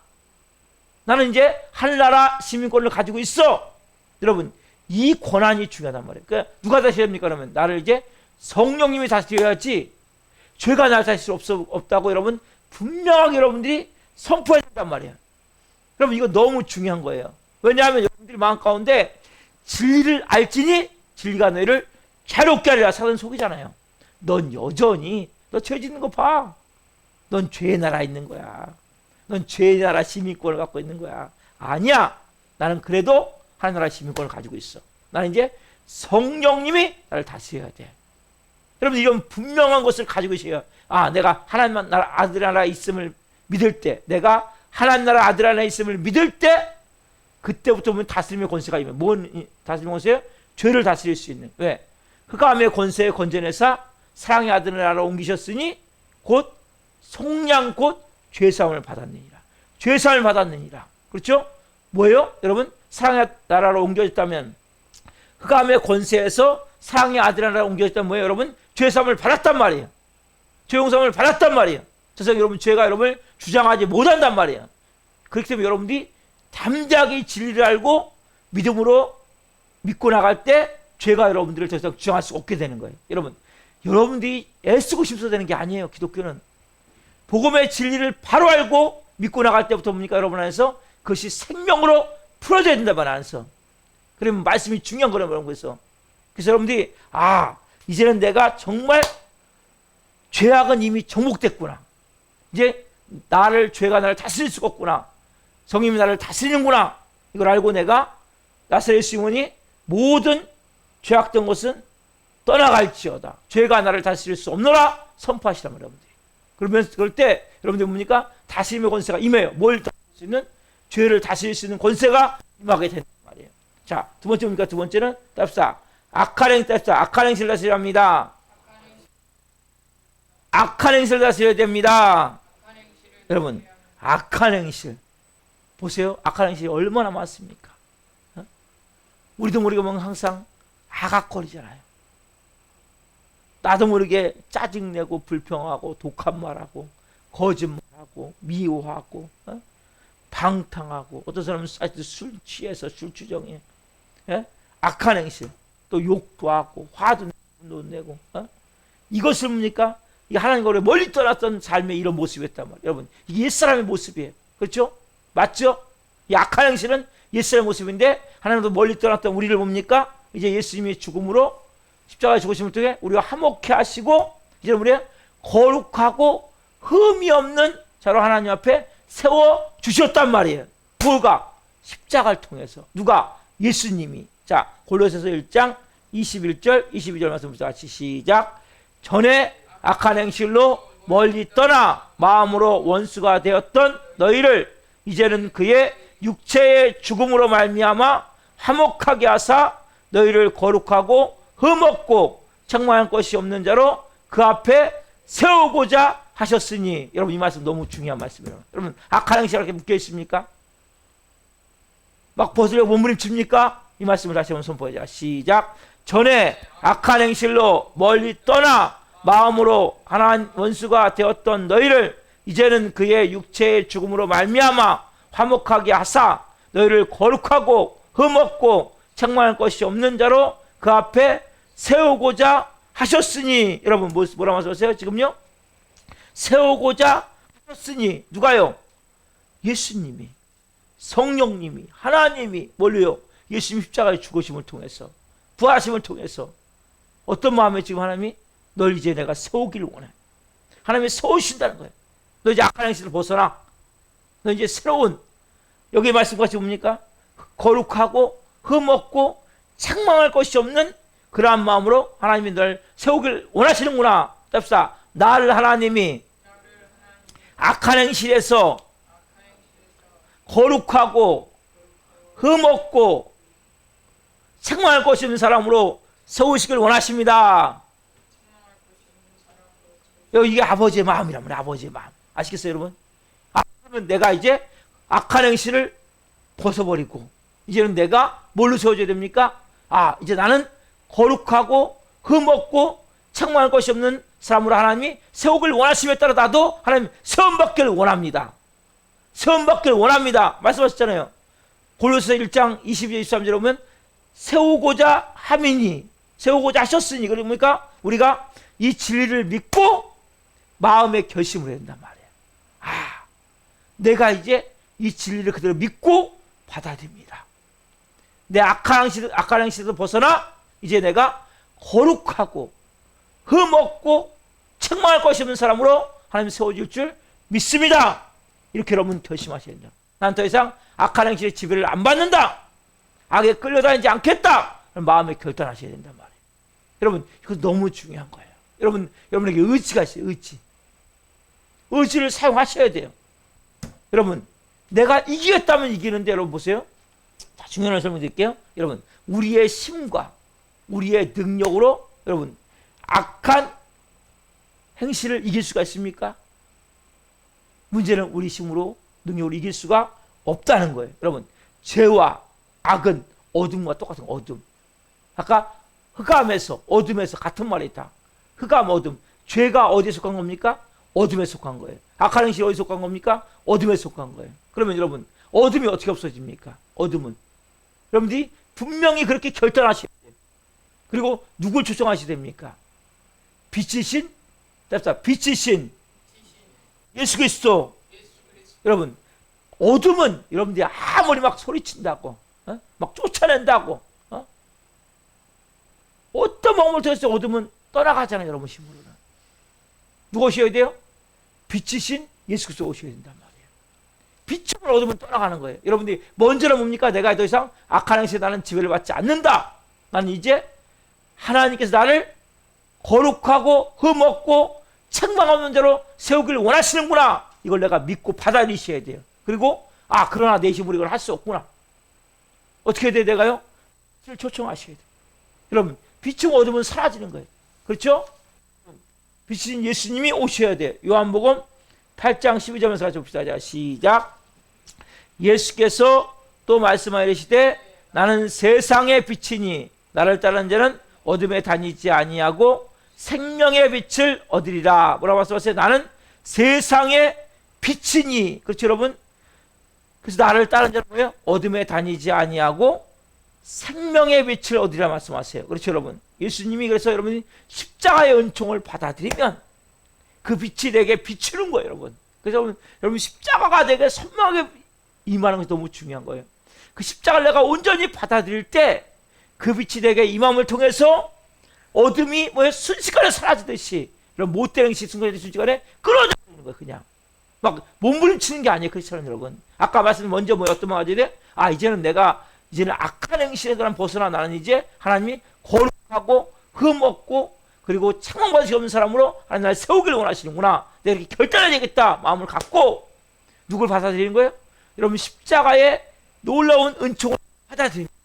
나는 이제 하늘나라 시민권을 가지고 있어. 여러분, 이 권한이 중요하단 말이에요. 그러니까 누가 다스려야 됩니까? 그러면 나를 이제 성령님이 다스려야지 죄가 나를 다스릴 수 없다고 여러분 분명하게 여러분들이 선포해야 된단 말이에요. 여러분, 이거 너무 중요한 거예요. 왜냐하면 여러분들이 마음 가운데 진리를 알지니 진리가 너희를 자유롭게 하리라. 사단 속이잖아요. 넌 여전히 너 죄 짓는 거 봐. 넌 죄의 나라에 있는 거야. 넌 죄의 나라 시민권을 갖고 있는 거야. 아니야. 나는 그래도 하나님 나라 시민권을 가지고 있어. 나는 이제 성령님이 나를 다스려야 돼. 여러분, 이런 분명한 것을 가지고 있어요. 내가 하나님 나라 아들 나라에 있음을 믿을 때, 내가 하나님 나라 아들 안에 있음을 믿을 때, 그때부터 보면 다스림의 권세가 있면, 뭔 다스림의 권세예요? 죄를 다스릴 수 있는. 왜? 흑암의 권세에 건져내사 사랑의 아들 나라로 옮기셨으니 곧 속량 곧 죄사함을 받았느니라. 죄사함을 받았느니라. 그렇죠? 뭐예요? 여러분, 사랑의 나라로 옮겨졌다면, 흑암의 권세에서 사랑의 아들 나라로 옮겨졌다면 뭐예요? 여러분, 죄사함을 받았단 말이에요. 죄용서함을 받았단 말이에요. 그래서 여러분, 죄가 여러분을 주장하지 못한단 말이에요. 그렇기 때문에 여러분들이 담대하게 진리를 알고 믿음으로 믿고 나갈 때 죄가 여러분들을 더 이상 주장할 수 없게 되는 거예요. 여러분, 여러분들이 애쓰고 싶어서 되는 게 아니에요. 기독교는 복음의 진리를 바로 알고 믿고 나갈 때부터 뭡니까? 여러분 안에서 그것이 생명으로 풀어져야 된다 말 안에서. 그러면 말씀이 중요한 거라는 거예요. 그래서 여러분들이 이제는 내가 정말 죄악은 이미 정복됐구나. 이제 죄가 나를 다스릴 수가 없구나. 성령이 나를 다스리는구나. 이걸 알고 내가 나사렛 예수 이문이 모든 죄악된 것은 떠나갈지어다. 죄가 나를 다스릴 수 없노라 선포하시란 말이에요. 여러분들이. 그러면 그럴 때 여러분들 뭡니까? 다스림의 권세가 임해요. 뭘 다스릴 수 있는? 죄를 다스릴 수 있는 권세가 임하게 된단 말이에요. 자, 두 번째 뭡니까? 두 번째는 답사. 악한 행실을 다스려야 합니다. 악한 행실을 다스려야 됩니다. 여러분, 악한 행실. 보세요. 악한 행실이 얼마나 많습니까? 우리도 모르게 보면 항상 아각거리잖아요. 나도 모르게 짜증내고 불평하고 독한 말하고 거짓말하고 미워하고 방탕하고 어떤 사람은 술 취해서 술주정해. 악한 행실. 또 욕도 하고 화도 내고 이것을 뭡니까? 이 하나님과 멀리 떠났던 삶의 이런 모습이었단 말이에요. 여러분, 이게 옛사람의 모습이에요. 그렇죠? 맞죠? 이 악한 행실은 옛사람의 모습인데 하나님도 멀리 떠났던 우리를 뭡니까? 이제 예수님의 죽음으로 십자가의 죽으심을 통해 우리가 화목케 하시고 이제 우리가 거룩하고 흠이 없는 자로 하나님 앞에 세워 주셨단 말이에요. 뭐가? 십자가를 통해서. 누가? 예수님이. 자, 골로새서 1장 21절 22절 말씀 같이 시작. 전에 악한 행실로 멀리 떠나 마음으로 원수가 되었던 너희를 이제는 그의 육체의 죽음으로 말미암아 화목하게 하사 너희를 거룩하고 흠없고 책망할 것이 없는 자로 그 앞에 세우고자 하셨으니. 여러분, 이 말씀 너무 중요한 말씀이에요. 여러분, 악한 행실에 이렇게 묶여 있습니까? 막 벗으려고 몸부림칩니까? 이 말씀을 다시 한번 선포해자. 시작. 전에 악한 행실로 멀리 떠나 마음으로 하나님 원수가 되었던 너희를 이제는 그의 육체의 죽음으로 말미암아 화목하게 하사 너희를 거룩하고 흠없고 책망할 것이 없는 자로 그 앞에 세우고자 하셨으니. 여러분, 뭐라고 말씀하세요? 지금요? 세우고자 하셨으니. 누가요? 예수님이, 성령님이, 하나님이. 뭘로요? 예수님 십자가의 죽으심을 통해서, 부활하심을 통해서 어떤 마음에 지금 하나님이 널 이제 내가 세우기를 원해. 하나님이 세우신다는 거예요. 너 이제 악한 행실을 벗어나. 너 이제 새로운, 여기 말씀같이 뭡니까? 거룩하고 흠없고 책망할 것이 없는 그러한 마음으로 하나님이 널 세우길 원하시는구나. 답사. 나를 하나님이 악한 행실에서 거룩하고 흠없고 책망할 것이 없는 사람으로 세우시길 원하십니다. 이게 아버지의 마음이란 말이에요. 아버지의 마음. 아시겠어요, 여러분? 그러면 내가 이제 악한 행실을 벗어버리고 이제는 내가 뭘로 세워줘야 됩니까? 이제 나는 거룩하고 흠없고 책망할 것이 없는 사람으로 하나님이 세우길 원하심에 따라 나도 하나님 세움받기를 원합니다. 세움받기를 원합니다. 말씀하셨잖아요. 골로새서 1장 22절 23절에 보면 세우고자 함이니, 세우고자 하셨으니. 그러니까 우리가 이 진리를 믿고 마음의 결심을 해야 된단 말이에요. 내가 이제 이 진리를 그대로 믿고 받아들입니다. 내 악한 행실에서 벗어나 이제 내가 거룩하고 흠없고 책망할 것이 없는 사람으로 하나님 세워줄 줄 믿습니다. 이렇게 여러분 결심하셔야 된다. 난 더 이상 악한 행실의 지배를 안 받는다. 악에 끌려다니지 않겠다. 마음에 결단하셔야 된단 말이에요. 여러분, 이거 너무 중요한 거예요. 여러분에게 의지가 있어요. 의지를 사용하셔야 돼요. 여러분, 내가 이기겠다면 이기는데, 여러분 보세요. 자, 중요한 설명드릴게요. 여러분, 우리의 힘과 우리의 능력으로 여러분 악한 행실을 이길 수가 있습니까? 문제는 우리 힘으로 능력으로 이길 수가 없다는 거예요. 여러분, 죄와 악은 어둠과 똑같은 어둠. 아까 흑암에서 어둠에서 같은 말이 있다. 흑암 어둠. 죄가 어디에 속한 겁니까? 어둠에 속한 거예요. 악한 행실이 어디에 속한 겁니까? 어둠에 속한 거예요. 그러면 여러분, 어둠이 어떻게 없어집니까? 어둠은. 여러분들이 분명히 그렇게 결단하셔야 돼요. 그리고 누굴 초청하셔야 됩니까? 빛이신, 빛이신 예수 그리스도. 여러분, 어둠은 여러분들이 아무리 막 소리친다고, 막 쫓아낸다고, 어떤 마음을 통해서 어둠은 떠나가잖아요. 여러분 힘으로는. 누가 오셔야 돼요? 빛이신 예수 그리스도 오셔야 된단 말이에요. 빛으로 어둠은 떠나가는 거예요. 여러분들이 먼저는 뭡니까? 내가 더 이상 악한 행실에 나는 지배를 받지 않는다. 나는 이제 하나님께서 나를 거룩하고 흠없고 책망 없는 자로 세우기를 원하시는구나. 이걸 내가 믿고 받아들이셔야 돼요. 그리고 그러나 내 힘으로 이걸 할 수 없구나. 어떻게 해야 돼요? 내가요? 빛을 초청하셔야 돼요. 여러분, 빛이고 어둠은 사라지는 거예요. 그렇죠? 빛이신 예수님이 오셔야 돼요. 요한복음 8장 12절에서 같이 봅시다. 자, 시작. 예수께서 또 말씀하여 이르시되 나는 세상의 빛이니 나를 따르는 자는 어둠에 다니지 아니하고 생명의 빛을 얻으리라. 뭐라고 말씀하세요? 나는 세상의 빛이니. 그렇죠, 여러분? 그래서 나를 따르는 자는 뭐예요? 어둠에 다니지 아니하고 생명의 빛을 얻으리라 말씀하세요. 그렇죠, 여러분? 예수님이 그래서 여러분이 십자가의 은총을 받아들이면 그 빛이 내게 비추는 거예요, 여러분. 그래서 여러분 십자가가 내게 선명하게 임하는 것이 너무 중요한 거예요. 그 십자가를 내가 온전히 받아들일 때 그 빛이 내게 임함을 통해서 어둠이 뭐예요? 순식간에 사라지듯이 이런 못된 행실 순간에 끊어져버리는 거예요. 그냥 막 몸부림치는 게 아니에요, 그렇잖아요, 여러분. 아까 말씀 먼저 뭐 어떤 말이 돼? 이제는 악한 행실에 난 벗어나 나는 이제 하나님이 거룩하고 흠없고 그리고 책망받을 수 없는 사람으로 하나님 나를 세우기를 원하시는구나. 내가 이렇게 결단해야 되겠다 마음을 갖고 누굴 받아들이는 거예요? 여러분 십자가의 놀라운 은총을 받아들이는 거예요.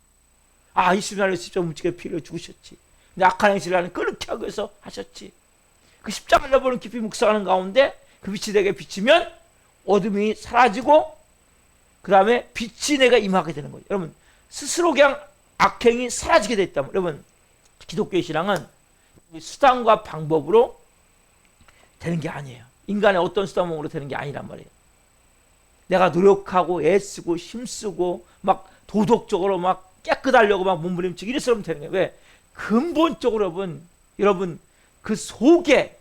예수님 나를 십자가 묻지게 피를 죽으셨지. 근데 악한 행실을 나는 끊게 하기 위해서 하셨지. 그 십자가를 여러분 깊이 묵상하는 가운데 그 빛이 내게 비치면 어둠이 사라지고 그 다음에 빛이 내가 임하게 되는 거예요. 여러분 스스로 그냥 악행이 사라지게 됐다면 여러분 기독교의 신앙은 수단과 방법으로 되는 게 아니에요. 인간의 어떤 수단 방법으로 되는 게 아니란 말이에요. 내가 노력하고 애쓰고 힘쓰고 막 도덕적으로 막 깨끗하려고 막 몸부림치고 이래서 되는 거예요. 왜? 근본적으로 여러분 그 속에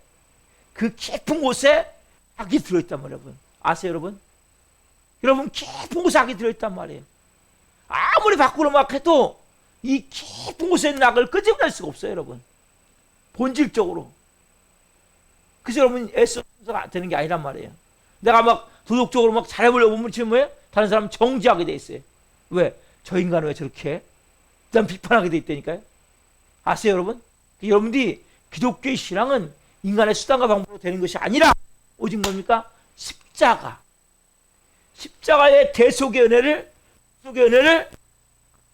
그 깊은 곳에 악이 들어있단 말이에요. 여러분 아세요, 여러분? 여러분 깊은 곳에 악이 들어있단 말이에요. 아무리 밖으로 막 해도 이 깊은 곳에 있는 악을 끄집어낼 수가 없어요, 여러분. 본질적으로. 그래서 여러분 애써서 되는 게 아니란 말이에요. 내가 막 도덕적으로 막 잘해보려고 몸부림치면 뭐예요? 다른 사람 정지하게 돼 있어요. 왜? 저 인간은 왜 저렇게 해? 일단 비판하게 돼 있다니까요. 아세요, 여러분? 여러분들이 기독교의 신앙은 인간의 수단과 방법으로 되는 것이 아니라 오직 뭡니까? 십자가의 대속의 은혜를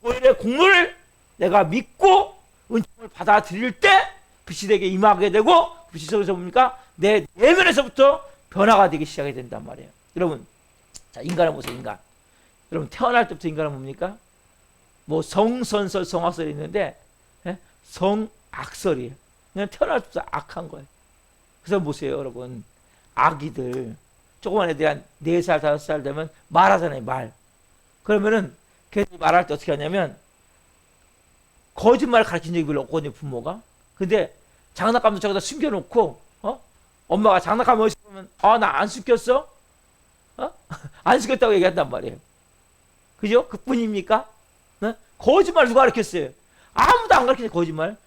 보혈의 공로를 내가 믿고 은총을 받아들일 때 빛이 되게 임하게 되고 빛이 속에서 뭡니까? 내 내면에서부터 변화가 되기 시작이 된단 말이에요. 여러분, 자, 인간을 보세요, 인간. 여러분, 태어날 때부터 인간은 뭡니까? 뭐 성선설, 성악설이 있는데 성악설이에요. 그냥 태어날 때부터 악한 거예요. 그래서 보세요, 여러분. 아기들 조그만 애들이 한 4살, 5살 되면 말하잖아요, 말. 그러면은 걔들이 말할 때 어떻게 하냐면 거짓말을 가르친 적이 별로 없거든요, 부모가. 근데 장난감도 저기다 숨겨놓고 엄마가 장난감 어디서 보면 나 안 숨겼어? 안 숨겼다고 얘기한단 말이에요. 그죠? 그뿐입니까? 네? 거짓말 누가 가르쳤어요? 아무도 안 가르치죠, 거짓말.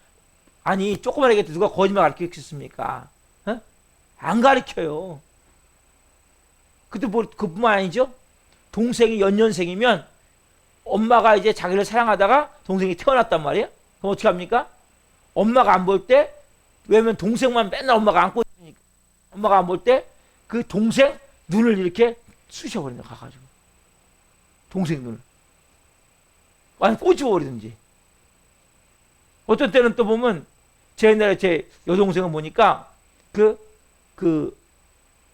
아니 조그만 애한테 누가 거짓말 가르쳤습니까? 안 가르쳐요. 근데 뭐 그뿐만 아니죠. 동생이 연년생이면 엄마가 이제 자기를 사랑하다가 동생이 태어났단 말이에요. 그럼 어떻게 합니까? 엄마가 안 볼 때, 왜냐면 동생만 맨날 엄마가 안고 있으니까 엄마가 안 볼 때 그 동생 눈을 이렇게 쑤셔버린다, 가가지고. 동생 눈을. 아니 꼬집어버리든지. 어떤 때는 또 보면 제 옛날에 제 여동생을 보니까 그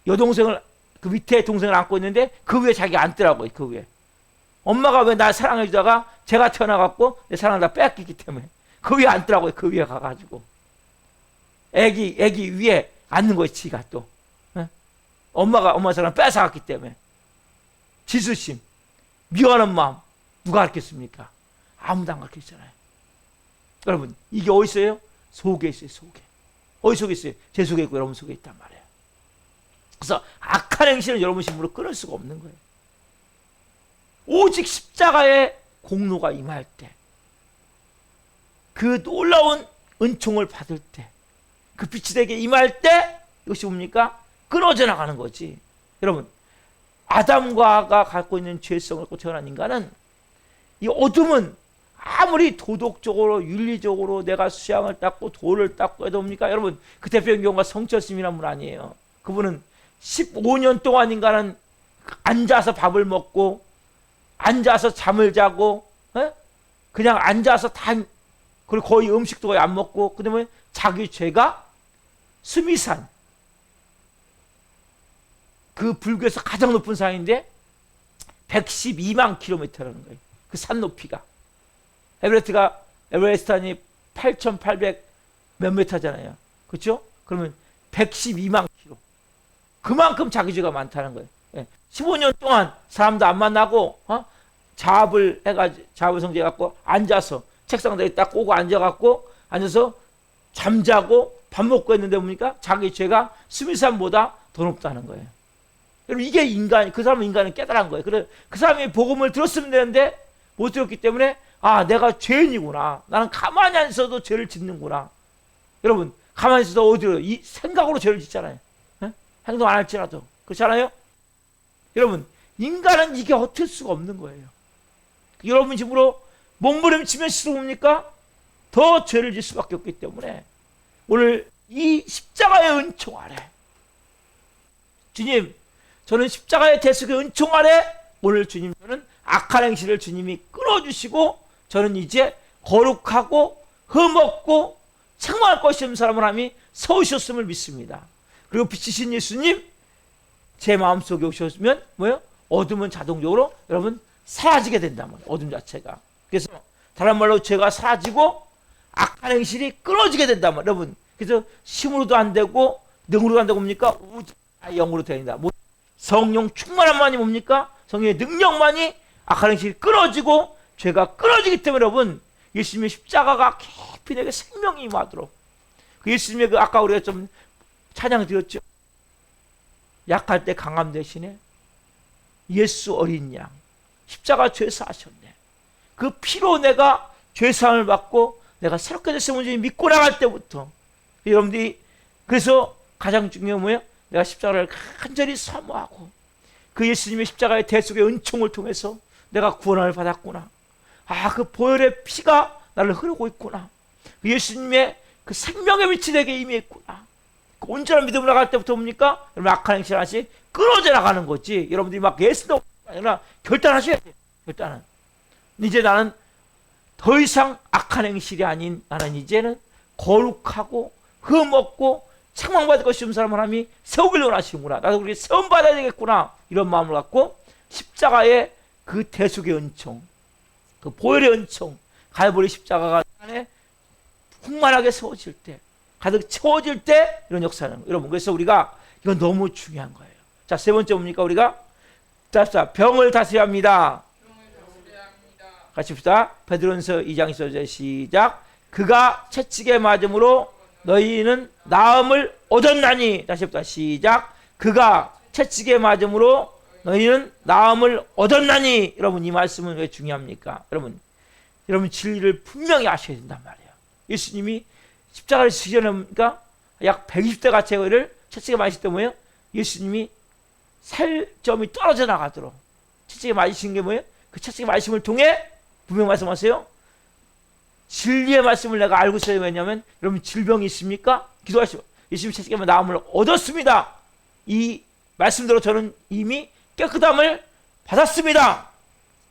여동생을 그 밑에 동생을 안고 있는데 그 위에 자기가 앉더라고요. 그 위에. 엄마가 왜 날 사랑해 주다가 제가 태어나갖고 내 사랑을 다 빼앗겼기 때문에 그 위에 앉더라고요. 그 위에 가가지고. 애기 위에 앉는 거예요. 지가 또. 엄마 사랑 뺏어갔기 때문에. 지수심, 미워하는 마음 누가 가르쳤습니까? 아무도 안 가르쳤잖아요. 여러분 이게 어디 있어요? 속에 있어요. 속에. 어디 속에 있어요? 제 속에 있고 여러분 속에 있단 말이에요. 그래서 악한 행실은 여러분 힘으로 끊을 수가 없는 거예요. 오직 십자가의 공로가 임할 때, 그 놀라운 은총을 받을 때, 그 빛이 되게 임할 때 이것이 뭡니까? 끊어져 나가는 거지. 여러분, 아담과 하가 갖고 있는 죄성을 갖고 태어난 인간은, 이 어둠은 아무리 도덕적으로 윤리적으로 내가 수양을 닦고 돌을 닦고 해도 뭡니까? 여러분, 그 대표적인 경우가 성철스님이라는 분 아니에요. 그분은 15년 동안 인간은 앉아서 밥을 먹고 앉아서 잠을 자고, 그냥 앉아서 다, 그리고 거의 음식도 거의 안 먹고, 그 다음에 자기 죄가 스미산, 그 불교에서 가장 높은 산인데 112만 킬로미터라는 거예요. 그 산 높이가. 에베레스트산이 8,800 몇 미터잖아요. 그렇죠? 그러면 112만 킬로. 그만큼 자기 죄가 많다는 거예요. 15년 동안 사람도 안 만나고, 자업을 해가지고, 자업을 성제해갖고, 앉아서, 책상에 딱 꼬고 앉아갖고, 앉아서 잠자고, 밥 먹고 했는데 뭡니까? 자기 죄가 스미산보다 더 높다는 거예요. 여러분, 이게 그 사람은 인간은 깨달은 거예요. 그래, 그 사람이 복음을 들었으면 되는데, 못 들었기 때문에, 내가 죄인이구나. 나는 가만히 안 있어도 죄를 짓는구나. 여러분, 가만히 있어도 어디로, 이 생각으로 죄를 짓잖아요. 행동 안 할지라도. 그렇지 않아요? 여러분, 인간은 이게 어쩔 수가 없는 거예요. 여러분 힘으로 몸부림치면서 뭡니까? 더 죄를 질 수밖에 없기 때문에 오늘 이 십자가의 은총 아래, 주님, 저는 십자가의 대속의 은총 아래, 오늘 주님, 저는 악한 행실을 주님이 끊어주시고 저는 이제 거룩하고 흠없고 책망할 것이 없는 사람을 하나님이 세우셨음을 믿습니다. 그리고 빛이신 예수님, 제 마음속에 오셨으면 뭐예요? 어둠은 자동적으로 여러분 사라지게 된단 말이에요. 어둠 자체가. 그래서 다른 말로 죄가 사라지고 악한 행실이 끊어지게 된단 말이에요. 여러분, 그래서 힘으로도 안 되고 능으로도 안 되고 뭡니까? 영으로 된다. 성령 충만함만이 뭡니까? 성령의 능력만이 악한 행실이 끊어지고 죄가 끊어지기 때문에 여러분, 예수님의 십자가가 깊이 내게 생명이 임하도록, 그 예수님의 그 아까 우리가 좀 찬양 드렸죠. 약할 때 강함 대신에 예수 어린 양, 십자가 죄사하셨네. 그 피로 내가 죄사함을 받고 내가 새롭게 됐음을 믿고 나갈 때부터, 여러분들이 그래서 가장 중요한 뭐예요? 내가 십자가를 간절히 사모하고 그 예수님의 십자가의 대속의 은총을 통해서 내가 구원을 받았구나. 그 보혈의 피가 나를 흐르고 있구나. 그 예수님의 그 생명의 빛이 내게 임했구나. 그 온전한 믿음으로 나갈 때부터 뭡니까? 여러분, 악한 행실 하나씩 끊어져 나가는 거지. 여러분들이 막 예스도 아니라 결단하셔야 돼요. 결단은. 이제 나는 더 이상 악한 행실이 아닌, 나는 이제는 거룩하고 흠없고 책망받을 것이 없는 사람 하나님이 세우기를 원하시는구나. 나도 그렇게 세움받아야 되겠구나. 이런 마음을 갖고 십자가의 그 대속의 은총, 그 보혈의 은총, 갈보리 십자가가 안에 풍만하게 세워질 때, 가득 채워질 때 이런 역사는, 여러분, 그래서 우리가 이건 너무 중요한 거예요. 자, 세 번째 뭡니까? 우리가 자, 병을 다스려야 합니다. 같이 봅시다. 베드로전서 2장 1절 시작. 그가 채찍에 맞음으로 너희는 나음을 얻었나니. 다시 봅시다. 시작. 그가 채찍에 맞음으로 너희는 나음을 얻었나니. 여러분, 이 말씀은 왜 중요합니까? 여러분 진리를 분명히 아셔야 된단 말이에요. 예수님이 십자가를 지시하니까 약 120대 가채를 채찍에 맞으실 때 뭐예요? 예수님이 살점이 떨어져 나가도록 채찍에 맞으신 게 뭐예요? 그 채찍에 맞으심을 통해 분명 말씀하세요. 진리의 말씀을 내가 알고 있어야. 왜냐하면 여러분, 질병이 있습니까? 기도하시오. 예수님 채찍에 나음을 얻었습니다. 이 말씀대로 저는 이미 깨끗함을 받았습니다.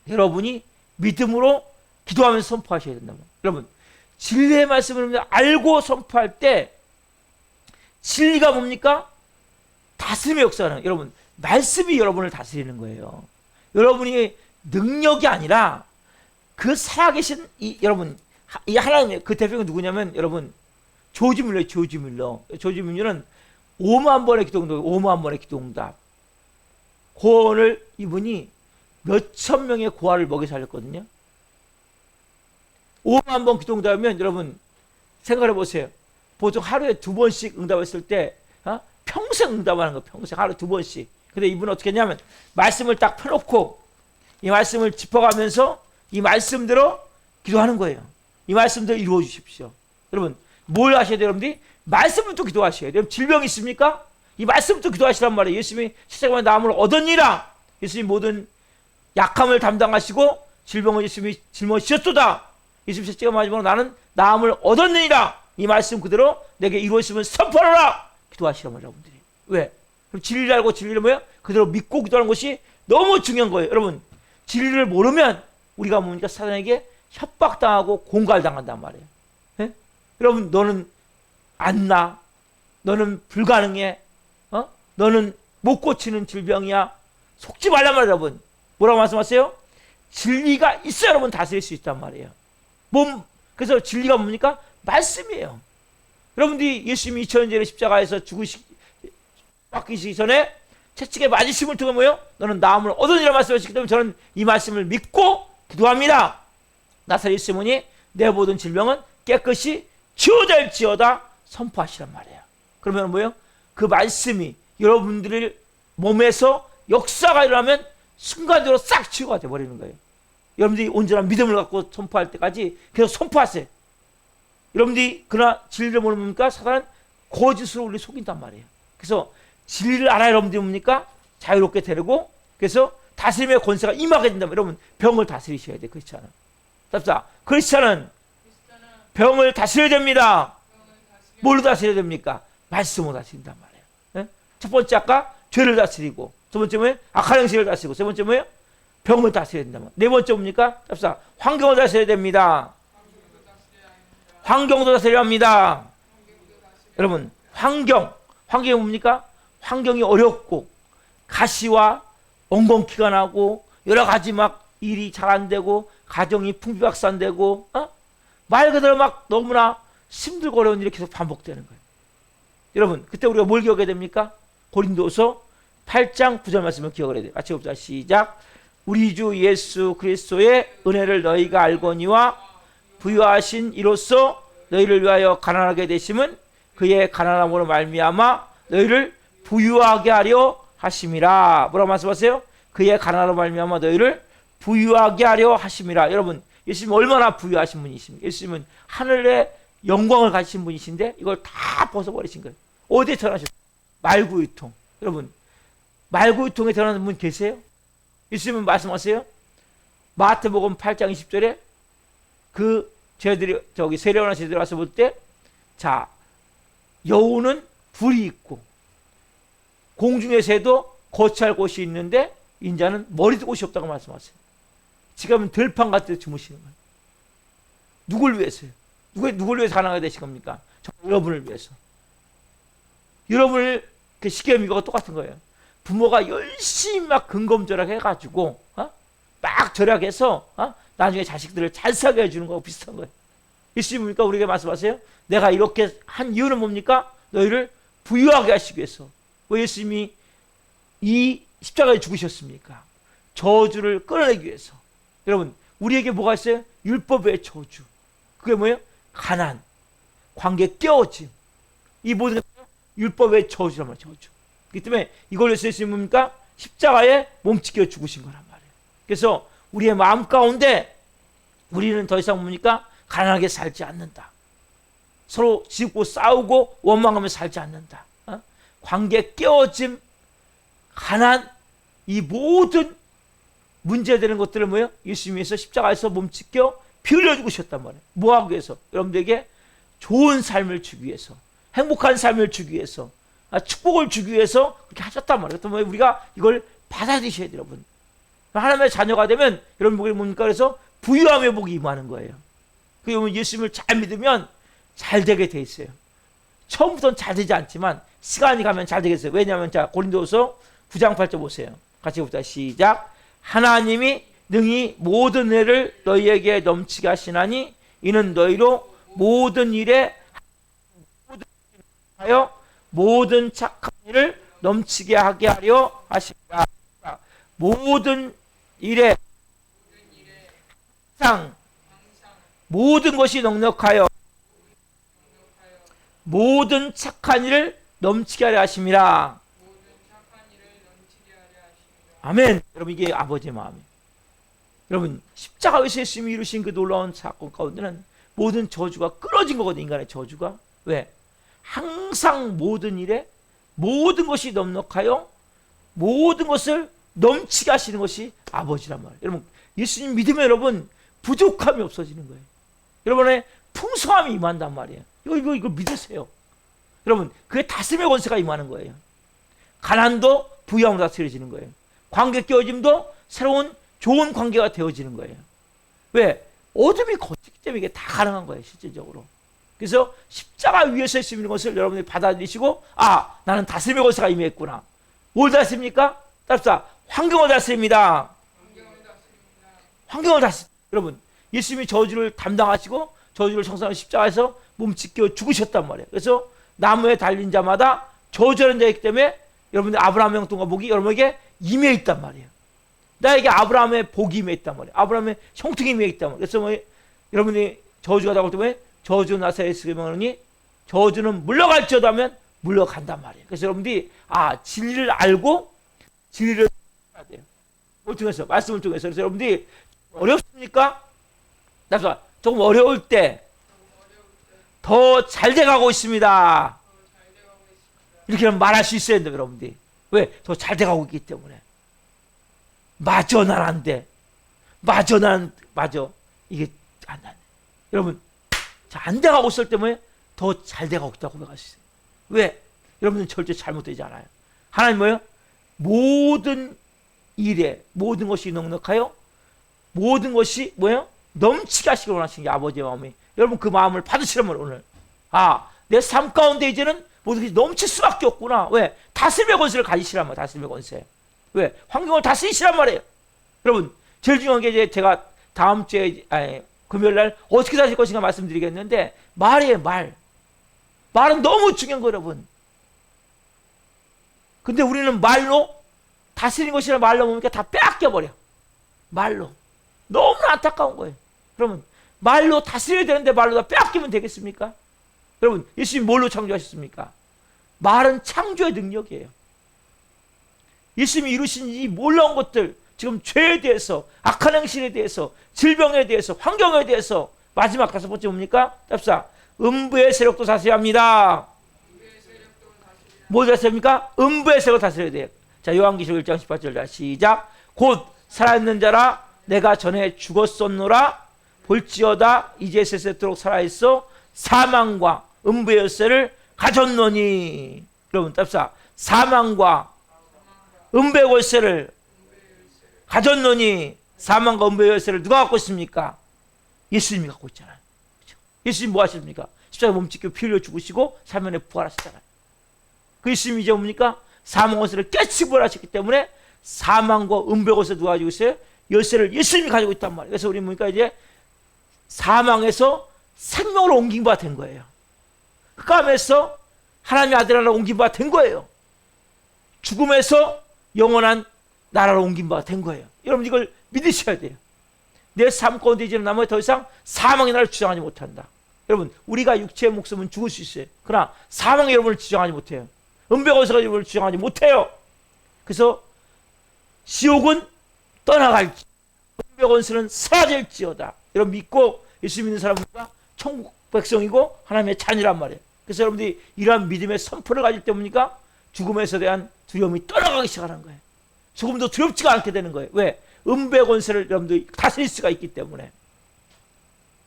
여러분이 믿음으로 기도하면서 선포하셔야 된다고. 여러분, 진리의 말씀을 알고 선포할 때 진리가 뭡니까? 다스림의 역사는, 여러분, 말씀이 여러분을 다스리는 거예요. 여러분이 능력이 아니라 그 살아계신 여러분, 이 하나님의 그 대표가 누구냐면, 여러분, 조지 밀러예요. 조지 밀러는 5만 번의 기도응답, 5만 번의 기도응답. 고원을 이분이 몇천 명의 고아를 먹여 살렸거든요. 5만 번 기도응답이면 여러분 생각해 보세요. 보통 하루에 2번씩 응답했을 때 평생 응답하는 거, 평생 하루 2번씩. 근데 이분은 어떻게 했냐면 말씀을 딱 펴놓고 이 말씀을 짚어가면서 이 말씀대로 기도하는 거예요. 이 말씀대로 이루어 주십시오. 여러분 뭘 하셔야 돼요? 여러분들이 말씀부터 기도하셔야 돼요. 질병이 있습니까? 이 말씀부터 기도하시란 말이에요. 예수님이 십자가의 나음을 얻었니라. 예수님 모든 약함을 담당하시고 질병을 예수님이 짊어지셨도다. 예수님 십자가 마지막으로 나는 나음을 얻었느니라. 이 말씀 그대로 내게 이루어지면 선포하라. 기도하시란 말이에요. 여러분들이. 왜? 그럼 진리를 알고 진리를 뭐예요? 그대로 믿고 기도하는 것이 너무 중요한 거예요. 여러분 진리를 모르면 우리가 뭡니까? 사단에게 협박당하고 공갈당한단 말이에요. 예? 여러분 너는 안 나. 너는 불가능해. 너는 못 고치는 질병이야. 속지 말란 말이에요. 여러분 뭐라고 말씀하세요? 진리가 있어야 여러분 다스릴 수 있단 말이에요. 그래서 진리가 뭡니까? 말씀이에요. 여러분들이 예수님이 2000년 전에 십자가에서 바뀌시기 전에 채찍에 맞으심을 통해 뭐예요? 너는 나음을 얻으니라 말씀하시기 때문에 저는 이 말씀을 믿고 기도합니다. 나사렛 시몬이 내 모든 질병은 깨끗이 치유될지어다 선포하시란 말이에요. 그러면 뭐예요? 그 말씀이 여러분들의 몸에서 역사가 일어나면 순간적으로 싹 치유가 돼버리는 거예요. 여러분들이 온전한 믿음을 갖고 선포할 때까지 계속 선포하세요. 여러분들이 그러나 진리를 모르니까 사단은 거짓으로 우리 속인단 말이에요. 그래서 진리를 알아야 여러분들이 뭡니까? 자유롭게 되고 그래서 다스림의 권세가 임하게 된다면 여러분 병을 다스리셔야 돼요. 크리스찬은. 답사. 크리스찬은 병을 다스려야 됩니다. 뭘로 다스려야 됩니까? 말씀으로 다스린단 말이에요. 네? 첫 번째 아까 죄를 다스리고 두 번째 뭐예요? 악한 행실을 다스리고 세 번째 뭐예요? 병을 다스려야 된단 말이에요. 네 번째 뭡니까? 답사. 환경을 다스려야 됩니다. 환경도 다스려야 합니다. 여러분 환경이 뭡니까? 환경이 어렵고 가시와 엉겅퀴가 나고 여러 가지 막 일이 잘 안 되고 가정이 풍비박산되고 말 그대로 막 너무나 힘들고 어려운 일이 계속 반복되는 거예요. 여러분 그때 우리가 뭘 기억해야 됩니까? 고린도서 8장 9절 말씀을 기억을 해야 돼요. 같이 봅시다. 시작. 우리 주 예수 그리스도의 은혜를 너희가 알거니와 부유하신 이로써 너희를 위하여 가난하게 되심은 그의 가난함으로 말미암아 너희를 부유하게 하려 하심이라. 뭐라고 말씀하세요? 그의 가난함으로 말미암아 너희를 부유하게 하려 하심이라. 여러분 예수님은 얼마나 부유하신 분이십니까? 예수님은 하늘의 영광을 가지신 분이신데 이걸 다 벗어버리신 거예요. 어디에 태어나셨어요? 말구유통. 여러분 말구유통에 태어난 분 계세요? 예수님은 말씀하세요. 마태복음 8장 20절에 그 제들이 세례요한 제들이 와서 볼 때 자 여우는 불이 있고 공중의 새도 거처할 곳이 있는데 인자는 머리도 곳이 없다고 말씀하세요. 지금은 들판 같은 데 주무시는 거예요. 누굴 위해서요? 누굴 위해서 가난하게 되신 겁니까? 여러분을 위해서. 여러분을 시계의 미거가 똑같은 거예요. 부모가 열심히 막 근검절약 해가지고 막 절약해서 나중에 자식들을 잘 살게 해주는 거하고 비슷한 거예요. 예수님입니까? 우리에게 말씀하세요. 내가 이렇게 한 이유는 뭡니까? 너희를 부유하게 하시기 위해서. 왜 예수님이 이 십자가에 죽으셨습니까? 저주를 끌어내기 위해서. 여러분 우리에게 뭐가 있어요? 율법의 저주. 그게 뭐예요? 가난, 관계 깨어짐. 이 모든 게 율법의 저주란 말이에요. 저주. 그렇기 때문에 이걸 위해서 예수님은 뭡니까? 십자가에 몸짓겨 죽으신 거란 말이에요. 그래서 우리의 마음 가운데 우리는 더 이상 뭡니까? 가난하게 살지 않는다. 서로 지고 싸우고 원망하며 살지 않는다. 관계 깨어짐, 가난, 이 모든 문제되는 것들을 뭐예요? 예수님께서 십자가에서 몸짓겨 피 흘려 죽으셨단 말이에요. 뭐 하기 위해서? 여러분들에게 좋은 삶을 주기 위해서, 행복한 삶을 주기 위해서, 축복을 주기 위해서 그렇게 하셨단 말이에요. 그렇다면 우리가 이걸 받아들이셔야 돼요, 여러분. 하나님의 자녀가 되면 여러분 복이 뭡니까? 그래서 부유함의 복이 임하는 거예요. 그러면 예수님을 잘 믿으면 잘 되게 돼 있어요. 처음부터는 잘 되지 않지만 시간이 가면 잘 되겠어요. 왜냐하면 자 고린도서 9장 8절 보세요. 같이 봅시다. 시작. 하나님이 능히 모든 애를 너희에게 넘치게 하시나니 이는 너희로 모든 일에 하여 모든 착한 일을 넘치게 하게 하려 하십니다. 모든 일에 항상 모든 것이 넉넉하여 모든 착한 일을 넘치게 하려 하심이라. 아멘. 여러분, 이게 아버지의 마음이에요. 여러분, 십자가에서 예수님이 이루신 그 놀라운 사건 가운데는 모든 저주가 끊어진 거거든요. 인간의 저주가. 왜? 항상 모든 일에 모든 것이 넉넉하여 모든 것을 넘치게 하시는 것이 아버지란 말이에요. 여러분, 예수님 믿으면 여러분 부족함이 없어지는 거예요. 여러분의 풍성함이 임한단 말이에요. 이거 믿으세요. 여러분, 그게 다스림의 권세가 임하는 거예요. 가난도 부유함으로 다스려지는 거예요. 관계 깨어짐도 새로운 좋은 관계가 되어지는 거예요. 왜? 어둠이 거치기 때문에 이게 다 가능한 거예요, 실질적으로. 그래서 십자가 위에서 있는 것을 여러분이 받아들이시고, 아, 나는 다스림의 권세가 임했구나. 뭘 다스립니까? 따라서 환경을 다스립니다. 환경을 다스. 여러분, 예수님이 저주를 담당하시고 저주를 청산하는 십자가에서 몸 찢겨 죽으셨단 말이에요. 그래서 나무에 달린 자마다 저주하는 자이기 때문에 여러분들 아브라함의 형통과 복이 여러분에게 임해 있단 말이에요. 나에게 아브라함의 복이 임해 있단 말이에요. 아브라함의 형통이 임해 있단 말이에요. 그래서 여러분이 저주가 나올 때문에 저주 나사렛의 명하니 저주는 물러갈지어다 하면 물러간단 말이에요. 그래서 여러분들이 진리를 알고 진리를 해야 돼요. 뭘 통해서? 말씀을 통해서. 그래서 여러분들이 어렵습니까? 그래서 조금 어려울 때 더 잘 돼가고 있습니다. 이렇게 말할 수 있어야 돼요, 여러분들이. 왜? 더 잘 돼가고 있기 때문에. 맞아, 난 안 돼. 맞아. 이게 안 돼. 여러분, 안 돼가고 있을 때문에 더 잘 돼가고 있다고 고백할 수 있어요. 왜? 여러분은 절대 잘못되지 않아요. 하나님 뭐예요? 모든 일에 모든 것이 넉넉하여 모든 것이 뭐예요? 넘치게 하시길 원하시는 게 아버지의 마음이. 여러분, 그 마음을 받으시라면 오늘 내 삶 가운데 이제는 모든 것이 넘칠 수밖에 없구나. 왜? 다스림의 권세를 가지시란 말이에요. 다스림의 권세. 왜? 환경을 다스리시란 말이에요. 여러분, 제일 중요한 게 이제 제가 다음 주에 금요일 날 어떻게 사실 것인가 말씀드리겠는데, 말이에요. 말은 너무 중요한 거예요, 여러분. 근데 우리는 말로 다스리는 것이라 말로 보니까 다 빼앗겨버려. 말로. 너무나 안타까운 거예요. 여러분, 말로 다스려야 되는데 말로 다 빼앗기면 되겠습니까? 여러분, 예수님 뭘로 창조하셨습니까? 말은 창조의 능력이에요. 예수님이 이루신 이 놀라운 것들, 지금 죄에 대해서, 악한 행실에 대해서, 질병에 대해서, 환경에 대해서, 마지막 5번째 뭡니까? 답사, 음부의 세력도 다스려야 합니다. 뭐 다스립니까? 음부의 세력을 다스려야 돼요. 자, 요한계시록 1장 18절 시작. 곧 살아있는 자라 내가 전에 죽었었노라. 볼지어다 이제 세세토록 살아있어 사망과 음부의 열쇠를 가졌노니. 여러분, 답사, 사망과 음부의 열쇠를 가졌노니. 사망과 음부의 열쇠를 누가 갖고 있습니까? 예수님이 갖고 있잖아요. 그렇죠? 예수님 뭐 하십니까? 십자가에 몸 찢겨 피 흘려 죽으시고 3일에 부활하셨잖아요. 그 예수님이 이제 뭡니까? 사망 열쇠를 깨치고 부활하셨기 때문에 사망과 음부의 열쇠 누가 가지고 있어요? 열쇠를 예수님이 가지고 있단 말이에요. 그래서 우리 뭡니까? 이제 사망에서 생명으로 옮긴 바가 된 거예요. 흑암에서 하나님의 아들 나라로 옮긴 바가 된 거예요. 죽음에서 영원한 나라로 옮긴 바가 된 거예요. 여러분, 이걸 믿으셔야 돼요. 내 삶 가운데 이제는 나머지 더 이상 사망의 나라를 주장하지 못한다. 여러분, 우리가 육체의 목숨은 죽을 수 있어요. 그러나 사망이 여러분을 주장하지 못해요. 은배고서가 여러분을 주장하지 못해요. 그래서 지옥은 떠나갈지, 은배고서는 사라질지어다. 여러분, 믿고 예수 믿는 사람과 천국 백성이고 하나님의 자녀란 말이에요. 그래서 여러분들이 이러한 믿음의 선포를 가질 때 뭡니까? 죽음에서 대한 두려움이 떠나가기 시작하는 거예요. 조금도 두렵지가 않게 되는 거예요. 왜? 은배 권세를 여러분들이 다스릴 수가 있기 때문에.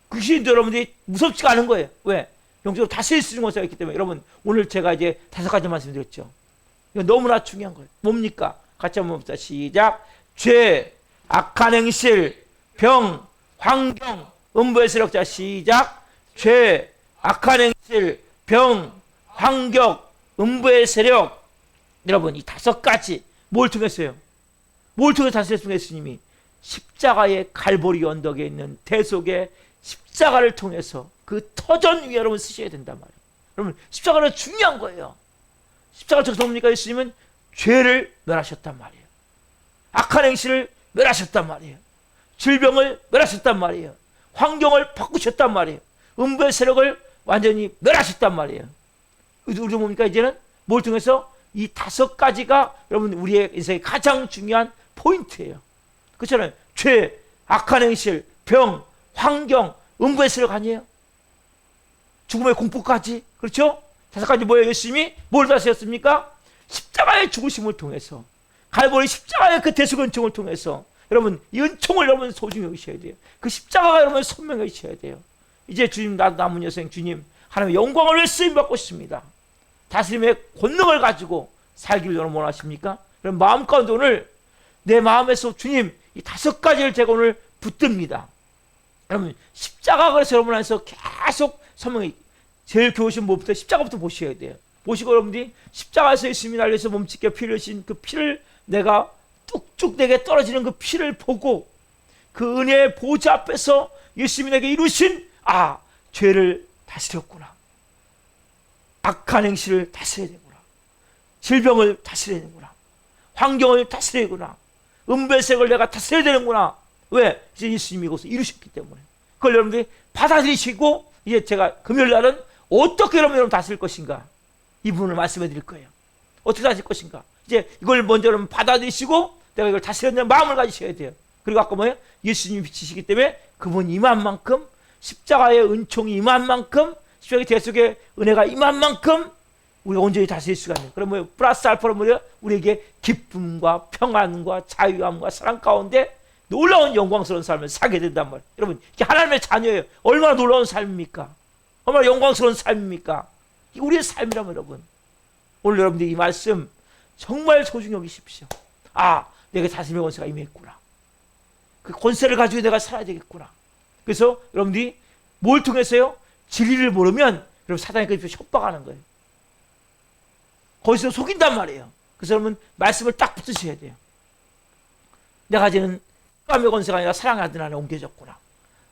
그것이 여러분들이 무섭지가 않은 거예요. 왜? 영적으로 다스릴 수 있는 권세가 있기 때문에. 여러분, 오늘 제가 이제 5가지 말씀드렸죠. 이거 너무나 중요한 거예요. 뭡니까? 같이 한번 봅시다. 시작. 죄, 악한 행실, 병, 환경, 음부의 세력자. 시작. 죄, 악한 행실, 병, 환경, 음부의 세력. 여러분, 이 5가지 뭘 통했어요? 뭘 통해서 다스렸습니까? 예수님이 십자가의 갈보리 언덕에 있는 대속의 십자가를 통해서 그 터전 위에 여러분 쓰셔야 된단 말이에요. 여러분, 십자가는 중요한 거예요. 십자가를 통해서 뭡니까? 예수님은 죄를 멸하셨단 말이에요. 악한 행실을 멸하셨단 말이에요. 질병을 멸하셨단 말이에요. 환경을 바꾸셨단 말이에요. 음부의 세력을 완전히 멸하셨단 말이에요. 우리 뭡니까? 이제는 뭘 통해서 이 5가지가 여러분 우리의 인생의 가장 중요한 포인트예요. 그렇잖아요. 죄, 악한 행실, 병, 환경, 음부의 세력 아니에요? 죽음의 공포까지. 그렇죠? 5가지 뭐예요? 예수님이 뭘 다스렸습니까? 십자가의 죽으심을 통해서, 갈보리 십자가의 그 대속 은총을 통해서 여러분 이 은총을 여러분 소중히 여기셔야 돼요. 그 십자가가 여러분 선명히 여기셔야 돼요. 이제 주님 남은 여생 주님 하나님의 영광을 위해 쓰임받고 싶습니다. 다스림의 권능을 가지고 살기를 여러분 원하십니까? 여러분 마음 가운데 오늘 내 마음에서 주님 이 5가지를 제가 오늘 붙듭니다. 여러분 십자가 그래서 여러분 안에서 계속 선명히 제일 좋으신 무엇부터 십자가부터 보셔야 돼요. 보시고 여러분들이 십자가에서 예수님이 날려서 몸짓게 피를 흘리신 그 피를 내가 뚝뚝 내게 떨어지는 그 피를 보고 그 은혜의 보좌 앞에서 예수님이 내게 이루신 죄를 다스렸구나. 악한 행실을 다스려야 되구나. 질병을 다스려야 되구나. 환경을 다스려야 되구나. 음배색을 내가 다스려야 되는구나. 왜? 이제 예수님이 이것을 이루셨기 때문에. 그걸 여러분들이 받아들이시고 이제 제가 금요일 날은 어떻게 여러분 다스릴 것인가 이 부분을 말씀해 드릴 거예요. 어떻게 다스릴 것인가. 이제 이걸 먼저 여러분 받아들이시고 내가 이걸 다스렸다는 마음을 가지셔야 돼요. 그리고 아까 뭐예요? 예수님이 비치시기 때문에 그분 임한 만큼 십자가의 은총이 임한 만큼 십자가의 대속의 은혜가 임한 만큼 우리가 온전히 다스릴 수가 있는. 그럼 뭐예요? 플러스 알파로 뭐예요? 우리에게 기쁨과 평안과 자유함과 사랑 가운데 놀라운 영광스러운 삶을 살게 된단 말이에요. 여러분 이게 하나님의 자녀예요. 얼마나 놀라운 삶입니까? 얼마나 영광스러운 삶입니까? 이게 우리의 삶이라면 여러분 오늘 여러분들이 이 말씀 정말 소중히 여기십시오. 내가 다스림의 권세가 임했구나. 그 권세를 가지고 내가 살아야 되겠구나. 그래서 여러분들이 뭘 통해서요? 진리를 모르면 여러분 사단이 그렇게 협박하는 거예요. 거기서 속인단 말이에요. 그래서 여러분 말씀을 딱 붙으셔야 돼요. 내가 이제는 흑암의 권세가 아니라 사랑의 아들 안에 옮겨졌구나.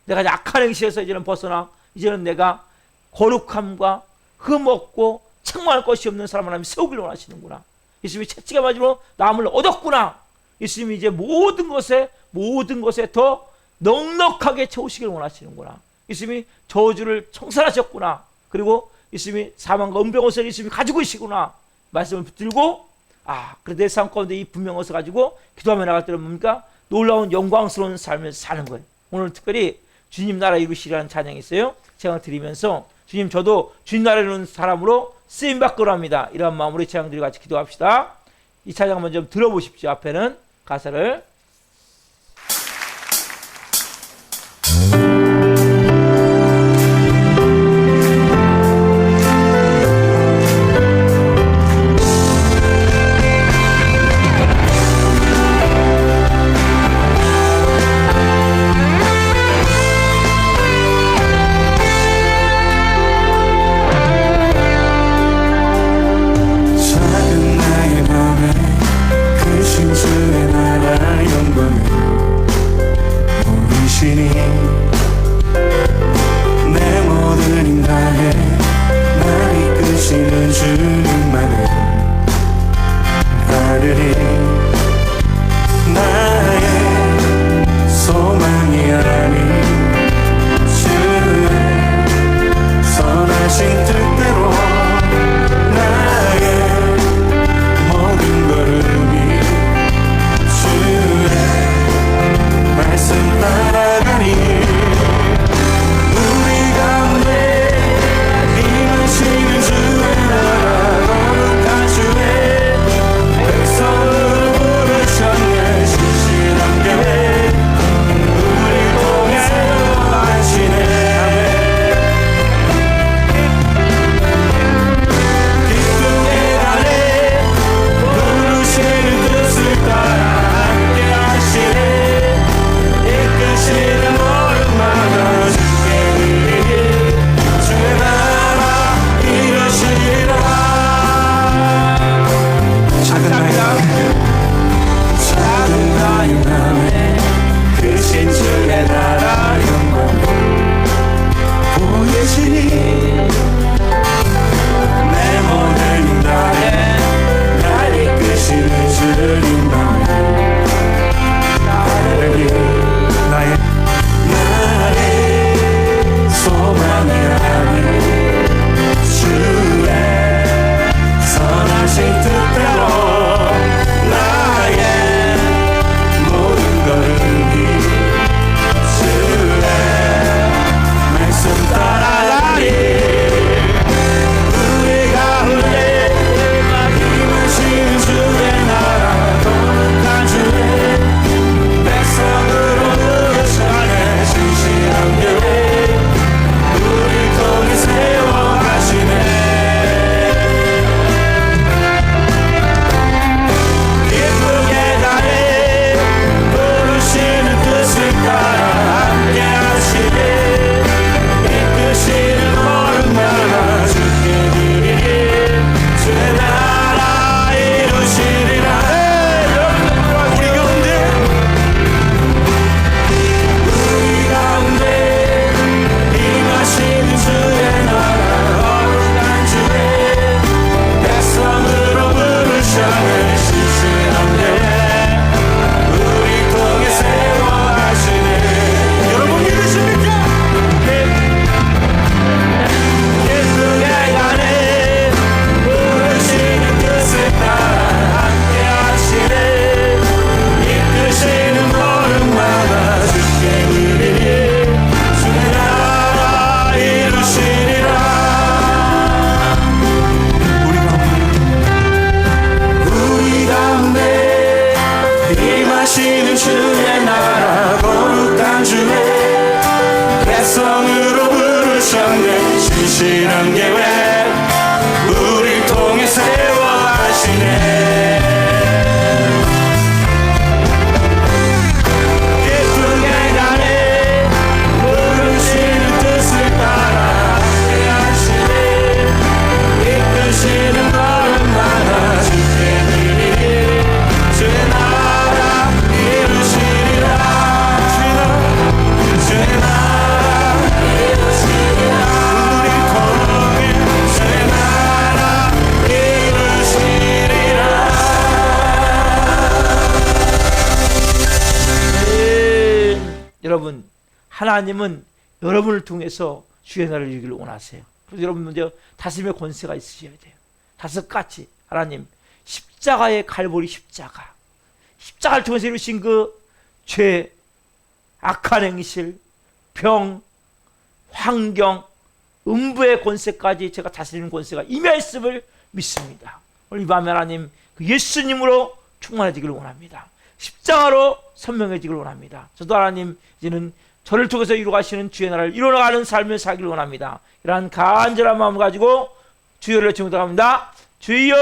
내가 이제 악한 행실에서 이제는 벗어나 이제는 내가 거룩함과 흠없고 책망할 것이 없는 사람 하나님 세우기를 원하시는구나. 예수님이 채찍에 맞으로 남을 얻었구나. 예수님이 이제 모든 것에 더 넉넉하게 채우시기를 원하시는구나. 예수님이 저주를 청산하셨구나. 그리고 예수님이 사망과 은병옷을 예수님이 가지고 계시구나. 말씀을 붙들고 그래 내 삶 가운데 이 분명옷을 가지고 기도하며 나갈 때는 뭡니까? 놀라운 영광스러운 삶을 사는 거예요. 오늘 특별히 주님 나라 이루시라는 찬양이 있어요. 제가 드리면서 주님 저도 주님 나라 이루는 사람으로 쓰임받기로 합니다. 이런 마음으로 이 찬양 드리고 같이 기도합시다. 이 찬양 한번 좀 들어보십시오. 앞에는 가사를. 작은 나의 맘에 그 신수의 나라 인도하시는 주의 나라 거룩한 주의 백성으로 부르셨네. 신실한 계획 우리 통해 세워 하시네. 깊은 계단에 부르시는 뜻을 따라 함께 하시네. 이끄시는 걸음마다 주께 드리리. 주의 나라 이루시리라. 주의 나라 이루시리라. 우리 통해 주의 나라 이루시리라. 여러분, 하나님은 여러분을 통해서 주의 나라를 이루기를 원하세요. 그래서 여러분 먼저 다스림의 권세가 있으셔야 돼요. 다섯 가지. 하나님, 십자가의 갈보리 십자가를 통해서 이루신 그 죄, 악한 행실, 병, 환경, 음부의 권세까지 제가 다스리는 권세가 임했음을 믿습니다. 오늘 이 밤에 하나님 그 예수님으로 충만해지기를 원합니다. 십자가로 선명해지기를 원합니다. 저도 하나님 이제는 저를 통해서 이루어가시는 주의 나라를 이루어가는 삶을 살기를 원합니다. 이러한 간절한 마음을 가지고 주여를 외치고 나갑니다. 주여!